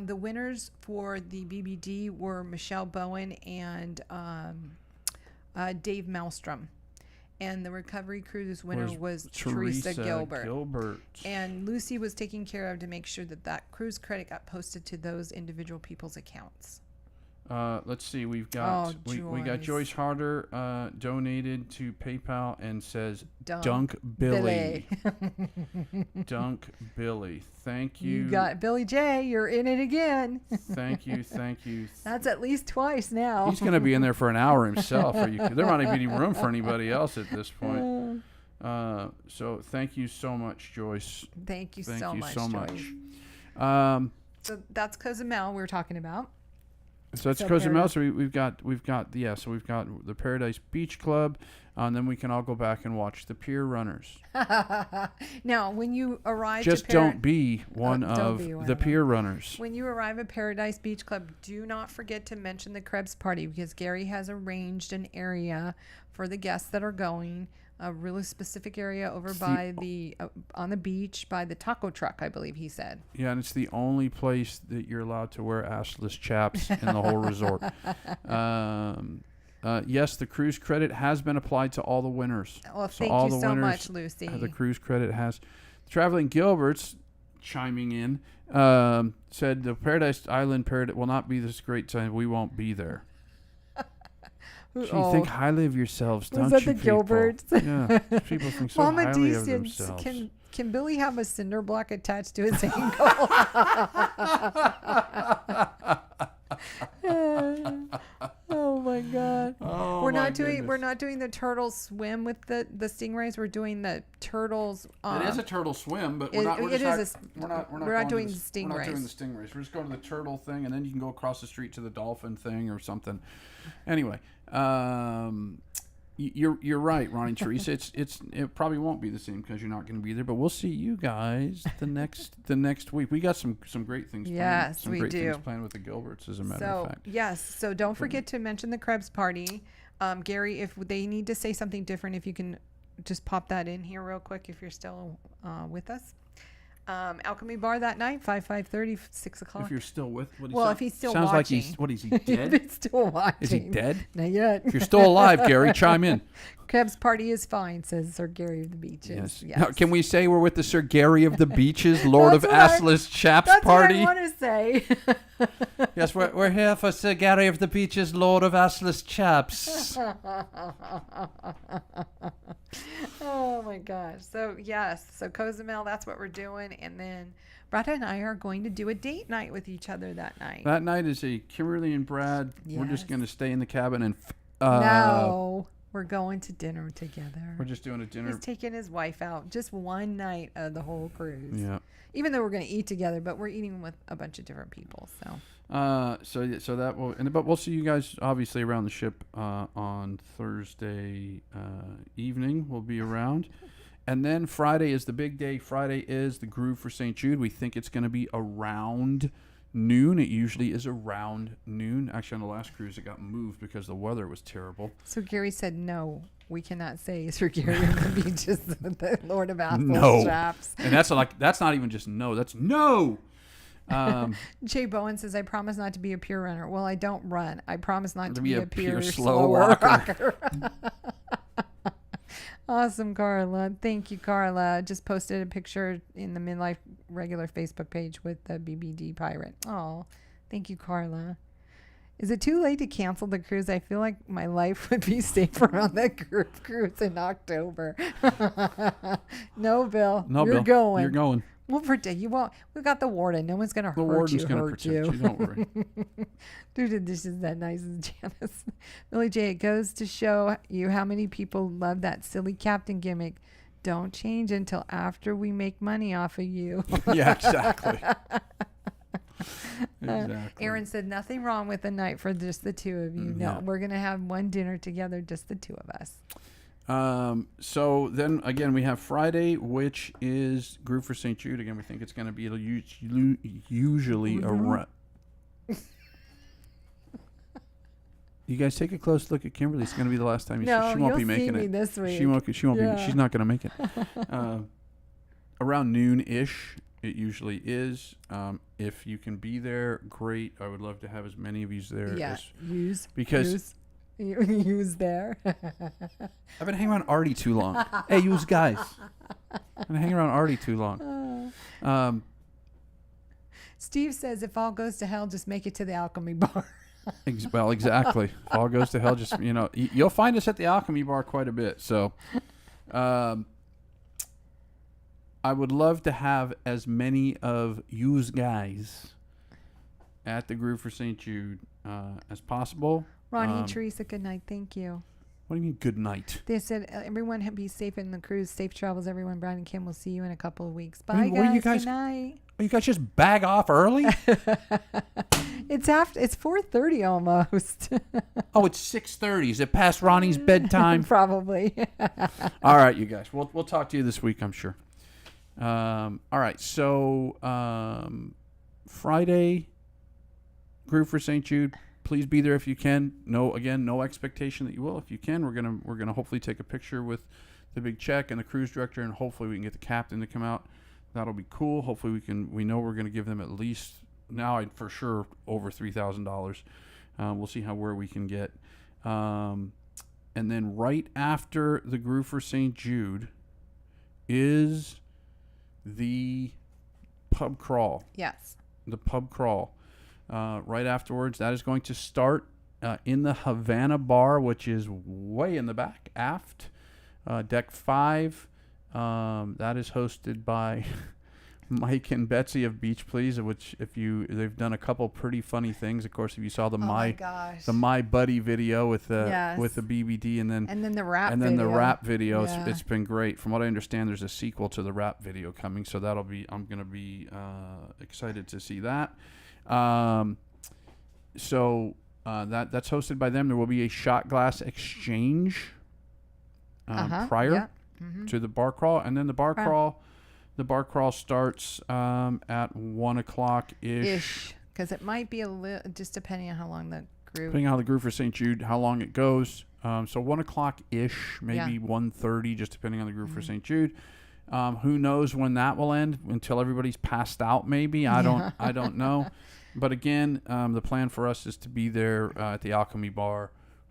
The winners for the BBD were Michelle Bowen and Dave Maelstrom. And the Recovery Cruise winner was Teresa Gilbert. And Lucy was taken care of to make sure that cruise credit got posted to those individual people's accounts. Let's see. We've got we got Joyce Harder donated to PayPal and says Dunk Billy. Dunk Billy. Thank you. You got Billy J. You're in it again. Thank you. That's at least twice now. He's going to be in there for an hour himself. There might even be room for anybody else at this point. So thank you so much, Joyce. Thank you Thank so you much, so Joyce. much. So that's Cozumel we were talking about. So that's So Cozumel. So we've got the Paradise Beach Club, and then we can all go back and watch the Pier Runners. Now, when you arrive, Just don't be one don't of be one the of them. Pier Runners. When you arrive at Paradise Beach Club, do not forget to mention the Krebs party, because Gary has arranged an area for the guests that are going. A really specific area over by the on the beach by the taco truck, I believe he said. Yeah, and it's the only place that you're allowed to wear assless chaps in the whole resort. Yes, the cruise credit has been applied to all the winners. Well, So thank all you the so winners much, Lucy. The cruise credit has. Traveling Gilbert's chiming in said the Paradise Island will not be this great time. We won't be there. You think highly of yourselves, don't that you, the people? Gilberts? Yeah, people think so Mama highly D of said, themselves. can Billy have a cinder block attached to his ankle? Oh my God. Oh, we're my not doing goodness. the turtle swim with the stingrays. We're doing the turtles. It is a turtle swim, but it- we're not. We're it just is not. we're not going to doing the, the We're not doing the stingrays. stingrays. We're just going to the turtle thing, and then you can go across the street to the dolphin thing or something. Anyway, you're right, Ronnie Teresa. It probably won't be the same because you're not going to be there. But we'll see you guys the next week. We got some great things. Yes, some we great do. things planned with the Gilberts, as a matter of fact. Yes. So don't forget to mention the Krebs party. Gary, if they need to say something different, if you can just pop that in here real quick if you're still with us. Alchemy Bar that night, 5:30, 6 o'clock. If you're still with, If he's still sounds watching. like is he If dead? he's still watching. Is he dead? Not yet. If you're still alive, Gary, chime in. Krebs party is fine, says Sir Gary of the Beaches. Yes. Now, can we say we're with the Sir Gary of the Beaches, Lord of That's what Assless Chaps That's party? what I want to say. Yes, we're here for Sir Gary of the Beaches, Lord of Assless Chaps. Oh my gosh. So yes, so Cozumel, that's what we're doing, and then Brad and I are going to do a date night with each other that night. That night is a Kimberly and Brad. We're just Yes. going to stay in the cabin and. No, we're going to dinner together. We're just doing a dinner. He's taking his wife out just one night of the whole cruise. Yeah. Even though we're going to eat together, but we're eating with a bunch of different people. So. So that will, but we'll see you guys obviously around the ship on Thursday evening. We'll be around, and then Friday is the big day. Friday is the Groove for St. Jude. We think it's going to be around noon. It usually is around noon. Actually, on the last cruise, it got moved because the weather was terrible. So Gary said, no, we cannot say Sir Gary of the Beaches, the Lord of Assless No, Chaps. and that's not even just no. That's no. Jay Bowen says, I promise not to be a pure runner. Well, I don't run. I promise not to be a pure pure slow slower walker. rocker. Awesome, Carla. Thank you, Carla. Just posted a picture in the Midlife regular Facebook page with the BBD pirate. Oh, thank you, Carla. Is it too late to cancel the cruise? I feel like my life would be safer on that group cruise in October. No, Bill. No, You're Bill, going. You're going. We'll protect you. Well, we got the warden. No one's gonna The hurt warden's you. going to Hurt protect you. you. Don't worry. Do the dishes that nice as Janice. Billy J, it goes to show you how many people love that silly captain gimmick. Don't change until after we make money off of you. Yeah, exactly. Exactly. Aaron said nothing wrong with a night for just the two of you. No, Yeah. we're gonna have one dinner together, just the two of us. So then again, we have Friday, which is Groove for St. Jude. Again, we think it's going to be usually around. You guys take a close look at Kimberly. It's going to be the last time you No, see. She won't you'll be making see me it this week. She won't. She won't Yeah. be. She's not going to make it. Around noon-ish, it usually is. If you can be there, great. I would love to have as many of you there. Yeah, Because use there. I've been hanging around Artie too long. Hey, yous guys. I've been hanging around Artie too long. Steve says if all goes to hell, just make it to the Alchemy Bar. Well, exactly. If all goes to hell, just, you'll find us at the Alchemy Bar quite a bit. So, I would love to have as many of yous guys at the Groove for St. Jude as possible. Ronnie and Teresa, good night. Thank you. What do you mean, good night? They said, everyone be safe in the cruise. Safe travels, everyone. Brian and Kim will see you in a couple of weeks. Bye, What are you guys. guys- Good night. Oh, you guys just bag off early? It's 4:30 almost. Oh, it's 6:30. Is it past Ronnie's bedtime? Probably. All right, you guys. We'll talk to you this week, I'm sure. All right. So Friday, Groove for St. Jude. Please be there if you can. No expectation that you will. If you can, we're gonna hopefully take a picture with the big check and the cruise director, and hopefully we can get the captain to come out. That'll be cool. Hopefully we know we're gonna give them at least for sure over $3,000. We'll see where we can get. And then right after the Groove for St. Jude is the pub crawl. Yes. The pub crawl. Right afterwards, that is going to start in the Havana bar, which is way in the back, aft, deck 5. That is hosted by Mike and Betsy of Beach Please, which they've done a couple pretty funny things. Of course, if you saw the My Buddy video with the BBD, and then the rap video, it's been great. From what I understand, there's a sequel to the rap video coming, so I'm gonna be excited to see that. So that's hosted by them. There will be a shot glass exchange prior to the bar crawl, and then the bar crawl. The bar crawl starts at 1 o'clock ish. Because it might be a little, just depending on how long the group. Depending on how the group for St. Jude, how long it goes. So 1 o'clock ish, maybe 1:30, just depending on the group for St. Jude. Who knows when that will end? Until everybody's passed out, maybe. I don't know. But again, the plan for us is to be there at the Alchemy Bar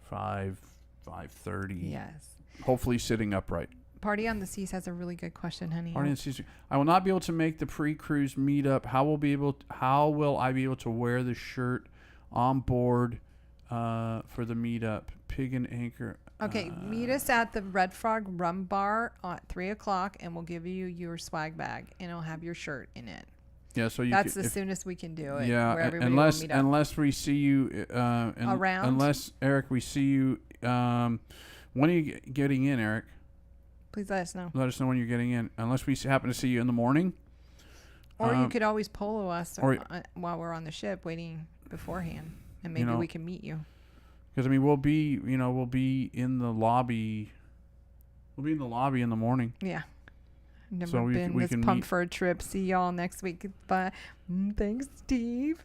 5:30. Yes. Hopefully sitting upright. Party on the Seas has a really good question, honey. Party on the Seas. I will not be able to make the pre-cruise meetup. How will I be able to wear the shirt on board for the meetup? Pig and Anchor. Okay, meet us at the Red Frog Rum Bar at 3 o'clock, and we'll give you your swag bag, and it'll have your shirt in it. Yeah, so that's the soonest we can do it. Yeah, unless we see you around. Unless Eric, we see you. When are you getting in, Eric? Please let us know. Let us know when you're getting in. Unless we happen to see you in the morning. Or you could always polo us while we're on the ship waiting beforehand, and maybe we can meet you. Because we'll be in the lobby. We'll be in the lobby in the morning. Yeah. Never been this pumped for a trip. See y'all next week. Bye. Thanks, Steve.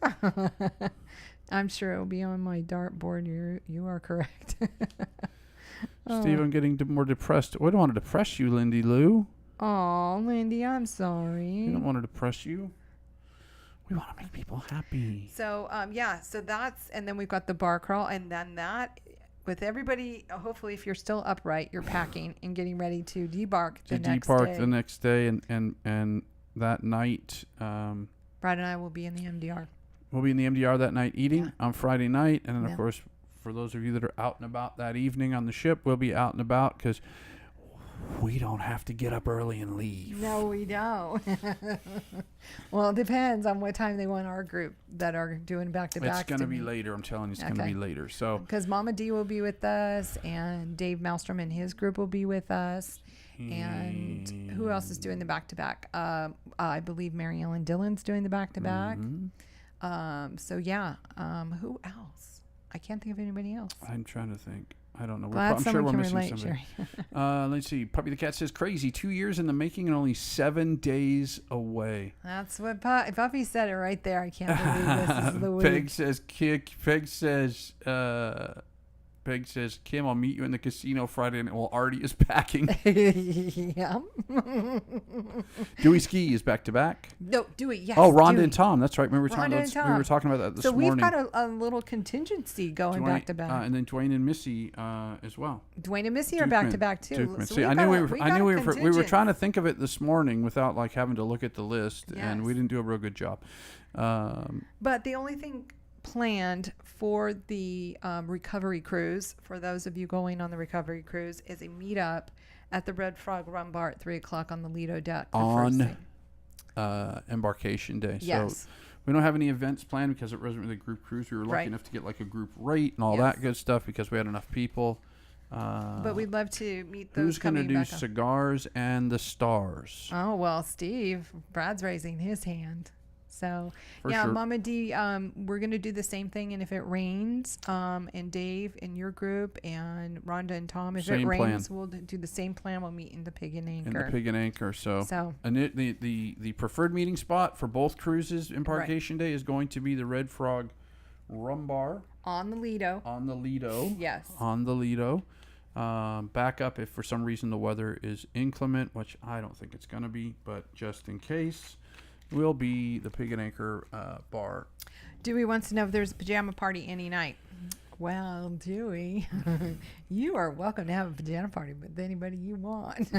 I'm sure it'll be on my dartboard. You are correct. Steve, I'm getting more depressed. We don't want to depress you, Lindy Lou. Oh, Lindy, I'm sorry. We don't want to depress you. We want to make people happy. So, so that's, and then we've got the bar crawl, and then that, with everybody, hopefully if you're still upright, you're packing and getting ready to debark the next day. And that night. Brad and I will be in the MDR. We'll be in the MDR that night eating on Friday night. And then, of course, for those of you that are out and about that evening on the ship, we'll be out and about because we don't have to get up early and leave. No, we don't. Well, it depends on what time they want our group that are doing back-to-back. It's going to be later. I'm telling you, it's going to be later. So because Mama D will be with us, and Dave Malstrom and his group will be with us. And who else is doing the back-to-back? I believe Mary Ellen Dillon's doing the back-to-back. Mm-hmm. Who else? I can't think of anybody else. I'm trying to think. I don't know. I'm sure we're missing somebody. Let's see. Puppy the Cat says, crazy. 2 years in the making and only 7 days away. That's what Puppy said it right there. I can't believe this is the week. Peg says, Kim, I'll meet you in the casino Friday. And Artie is packing. Yeah. Dewey Ski is back to back. No, Dewey, yes. Oh, Rhonda and Tom. That's right. Remember we were talking about that this morning. So we've got a little contingency going back to back. And then Dwayne and Missy as well. Dwayne and Missy are back to back too. So see, I knew we were trying to think of it this morning without having to look at the list, and we didn't do a real good job. But the only thing planned for the recovery cruise, for those of you going on the recovery cruise, is a meetup at the Red Frog Rum Bar at 3 o'clock on the Lido deck on embarkation day. Yes. So we don't have any events planned because it wasn't really a group cruise. We were lucky enough to get a group rate and all that good stuff because we had enough people. But we'd love to meet those. Who's going to do cigars and the stars? Oh, well, Steve. Brad's raising his hand. So, sure. Mama D, we're going to do the same thing. And if it rains, and Dave in your group and Rhonda and Tom, if it rains, we'll do the same plan. We'll meet in the Pig and Anchor. So and the preferred meeting spot for both cruises embarkation day is going to be the Red Frog Rum Bar. On the Lido. Yes. On the Lido. Back up if for some reason the weather is inclement, which I don't think it's going to be, but just in case. Will be the Pig and Anchor bar. Dewey wants to know if there's a pajama party any night. well, Dewey, you are welcome to have a pajama party with anybody you want.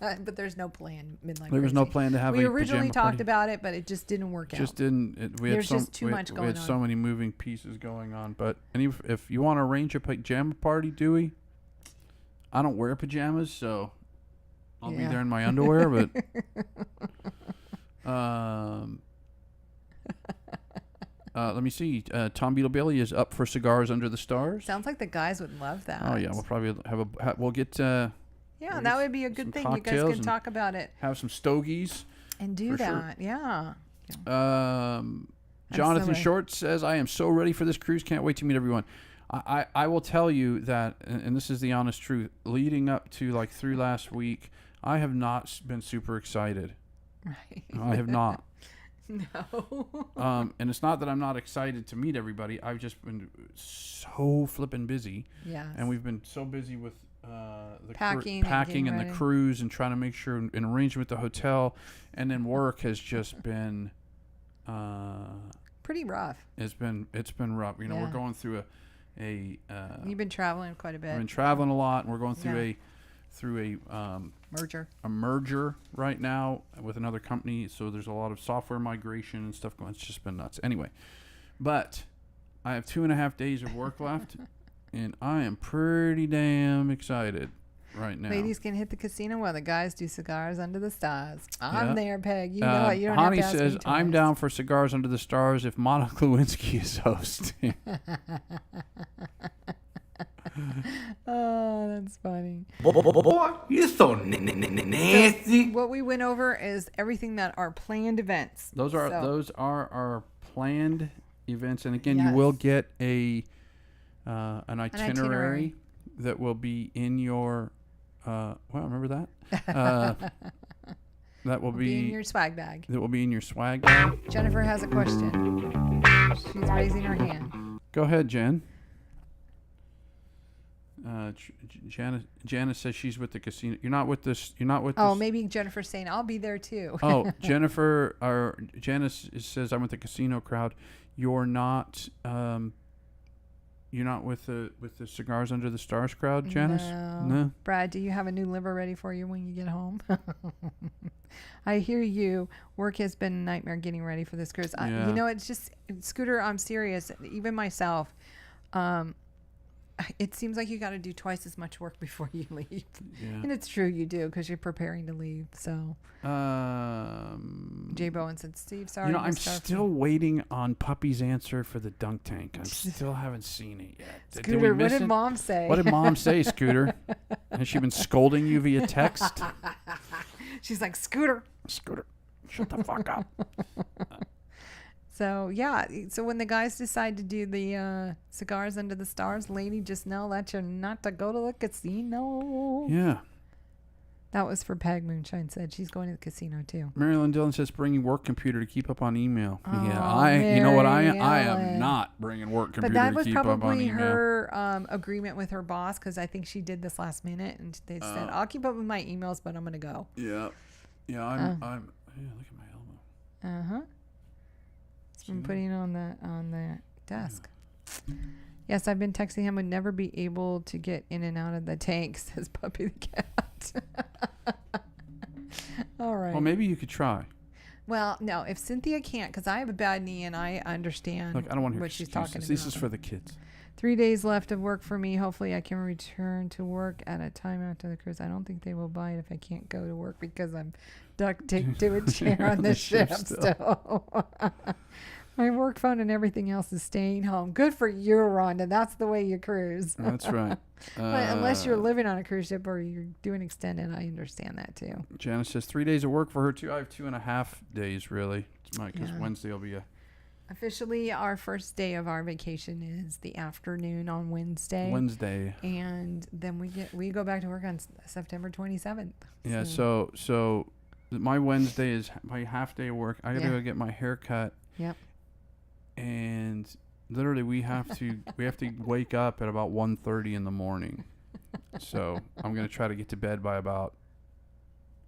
But there's no plan. There was no plan to have We a originally pajama talked party. about it, but it just didn't work Just out. didn't. We had There's just too much we going had so on. many moving pieces going on. But if you want to arrange a pajama party, Dewey, I don't wear pajamas, so I'll be there in my underwear. But let me see. Tom Beetle Bailey is up for Cigars Under the Stars. Sounds like the guys would love that. Oh yeah, we'll probably we'll get. Yeah, we'll that get would be a good some thing. You guys cocktails can talk about it have some stogies. and do for sure. that. Yeah. Jonathan so Short says, I am so ready for this cruise. Can't wait to meet everyone. I will tell you that, and this is the honest truth, leading up to like through last week, I have not been super excited. Right. I have not. No. And it's not that I'm not excited to meet everybody. I've just been so flippin' busy. Yes. And we've been so busy with the Packing and and the cruise and trying to make sure and arranging with the hotel. And then work has just been... pretty rough. It's been rough. You know, we're going through You've been traveling quite a bit. I've been traveling a lot, and we're going through merger. a merger right now with another company. So there's a lot of software migration and stuff going. It's just been nuts. Anyway, but I have 2.5 days of work left, and I am pretty damn excited right now. Ladies can hit the casino while the guys do Cigars Under the Stars. I'm there, Peg. You know it. You don't Honey have to ask says, me I'm twice. down for Cigars Under the Stars if Monica Lewinsky is hosting. Oh, that's funny. Boy, you're so nasty. What we went over is everything that are planned events. Those are our planned events, and again, you Yes. will get an itinerary that will be in your. Well, remember that. That will be in your swag bag. That will be in your swag bag. Jennifer has a question. She's raising her hand. Go ahead, Jen. Janice says she's with the casino. You're not with this. You're not with. Oh, this. maybe Jennifer's saying I'll be there too. Oh, Jennifer or Janice says I'm with the casino crowd. You're not. You're not with the Cigars Under the Stars crowd, Janice. No. Brad, do you have a new liver ready for you when you get home? I hear you. Work has been a nightmare getting ready for this cruise. Yeah. You know, it's just Scooter. I'm serious. Even myself. It seems like you got to do twice as much work before you leave. Yeah. And it's true you do because you're preparing to leave. So, Jay Bowen said, Steve, sorry. You know, I'm still waiting on Puppy's answer for the dunk tank. I still haven't seen it yet. Scooter, what did Mom say? What did Mom say, Scooter? Has she been scolding you via text? She's like, Scooter, shut the fuck up. So, yeah. So, when the guys decide to do the Cigars Under the Stars, lady, just know that you're not to go to the casino. Yeah. That was for Peg Moonshine said. She's going to the casino, too. Marilyn Dillon says bringing work computer to keep up on email. Oh, Yeah, you know what I am? I Mary am Ellen. not bringing work computer But that to was keep up on probably email. her agreement with her boss because I think she did this last minute and they said, I'll keep up with my emails, but I'm going to go. Yeah. Yeah, I'm yeah, look at my elbow. Uh-huh. It's been putting it on the desk. Yes, I've been texting him. Would never be able to get in and out of the tank, says Puppy the cat. All right. Well, maybe you could try. Well, no, if Cynthia can't, because I have a bad knee and I understand Look, I don't want to hear what she's excuses. talking about. This is for the kids. 3 days left of work for me. Hopefully I can return to work at a time after the cruise. I don't think they will buy it if I can't go to work because I'm duct taped to a chair on the ship still. My work phone and everything else is staying home. Good for you, Rhonda. That's the way you cruise. That's right. But unless you're living on a cruise ship or you're doing extended, I understand that too. Janice says 3 days of work for her too. I have 2.5 days really. It's because Wednesday will be a. Officially, our first day of our vacation is the afternoon on Wednesday. And then we go back to work on September 27th. Yeah. So my Wednesday is my half day of work. I gotta go get my hair cut. Yep. And literally we have to wake up at about 1:30 in the morning. So I'm gonna try to get to bed by about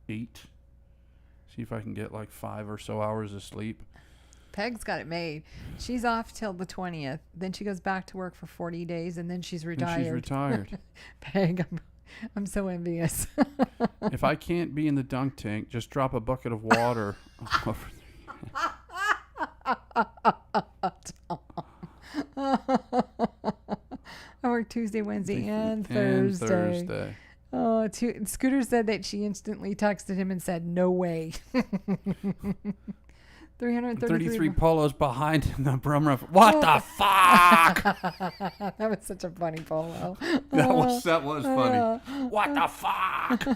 8. See if I can get like 5 or so hours of sleep. Peg's got it made. She's off till the 20th. Then she goes back to work for 40 days, and then she's retired. And she's retired. Peg, I'm so envious. If I can't be in the dunk tank, just drop a bucket of water over I work Tuesday, Wednesday, and Thursday. Oh, Scooter said that she instantly texted him and said, "No way." 33 polos behind in the Rum Rum. What the fuck? That was such a funny polo. That was funny. What the fuck?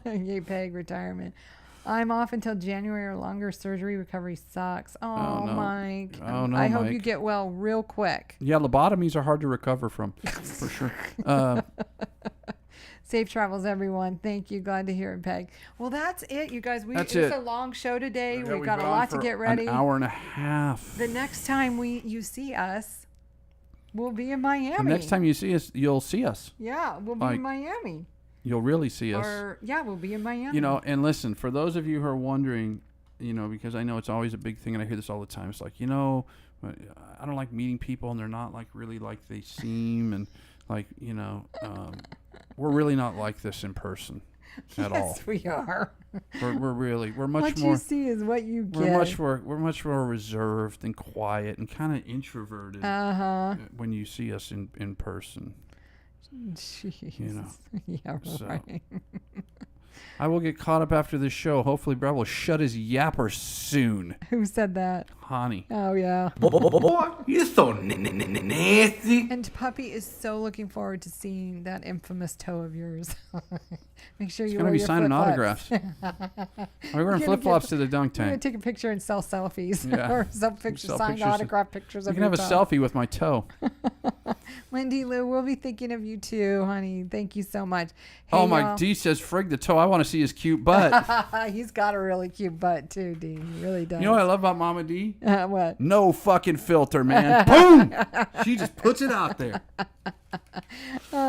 Yay, Peg, retirement. I'm off until January or longer. Surgery recovery sucks. Oh, no. Mike. Oh, no, I hope Mike. you get well real quick. Yeah, lobotomies are hard to recover from, for sure. Safe travels, everyone. Thank you. Glad to hear it, Peg. Well, that's it, you guys. It was a long show today. Yeah, We've got a lot to get ready. An hour and a half. The next time you see us, we'll be in Miami. The next time you see us, you'll see us. Yeah, we'll be in Miami. You'll really see us. We'll be in Miami. You know, and listen, for those of you who are wondering, you know, because I know it's always a big thing, and I hear this all the time. It's like, you know, I don't like meeting people, and they're not like really like they seem, and like, you know, we're really not like this in person at all. Yes, we are. We're much what more. What you see is what you get. We're much more reserved and quiet and kind of introverted. When you see us in person. Jeez. You know. Yeah, right. I will get caught up after this show. Hopefully, Brad will shut his yapper soon. Who said that? Honey. Oh, yeah. Boy, you're so nasty. And Puppy is so looking forward to seeing that infamous toe of yours. Make sure you wear your signing flip-flops. autographs. We're wearing flip-flops to the dunk We're going tank. to take a picture and sell selfies. Yeah. Or some pictures, signed pictures. autograph pictures You of can your have a toe. selfie with my toe. Lindy Lou, we'll be thinking of you too, honey. Thank you so much. Hey, Hey, Mike D says, frig the toe. I want to see his cute butt. He's got a really cute butt too, D. He really does. You know what I love about Mama D? What? No fucking filter, man. Boom! She just puts it out there.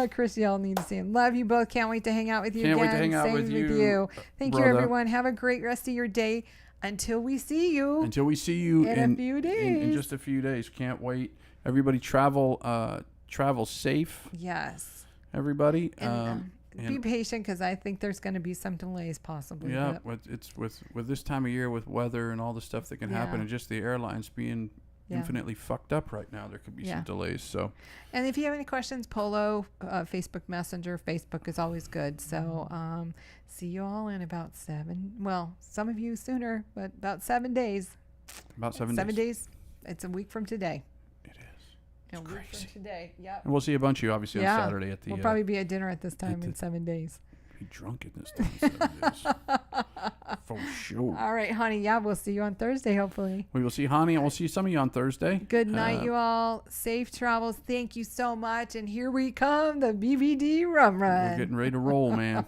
Chris, y'all need to see him. Love you both. Can't wait to hang out with you Can't again. wait to hang out Same with you, Thank brother. you, everyone. Have a great rest of your day. Until we see you. Until we see you in a few days. In just a few days. Can't wait. Everybody travel safe. Yes. Everybody. And be patient because I think there's going to be some delays possibly. Yeah, with this time of year with weather and all the stuff that can happen, and just the airlines being infinitely fucked up right now, there could be some delays. So, and if you have any questions, Polo, Facebook Messenger. Facebook is always good. So see you all in about 7. Well, some of you sooner, but about 7 days. About 7 days. 7 days. It's a week from today. It is. A week from today. Yep. And we'll see a bunch of you obviously on Saturday at the. We'll probably be at dinner at this time in 7 days. Be drunk in this time. 7 days. For sure. All right, honey. Yeah, we'll see you on Thursday, hopefully. We will see Honey, and we'll see some of you on Thursday. Good night, you all. Safe travels. Thank you so much. And here we come, the BBD Rum Run. We're getting ready to roll, man.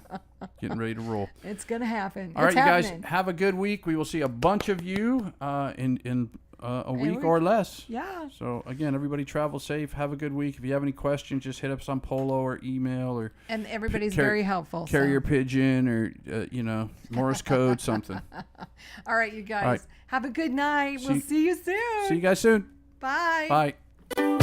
Getting ready to roll. It's going to happen. All right, it's you happening. guys, have a good week. We will see a bunch of you in a week or less. Yeah. So, again, everybody travel safe. Have a good week. If you have any questions, just hit us on Polo or email or... And everybody's very helpful. Carrier pigeon or, Morse code, something. All right, you guys. All right. Have a good night. We'll see you soon. See you guys soon. Bye. Bye.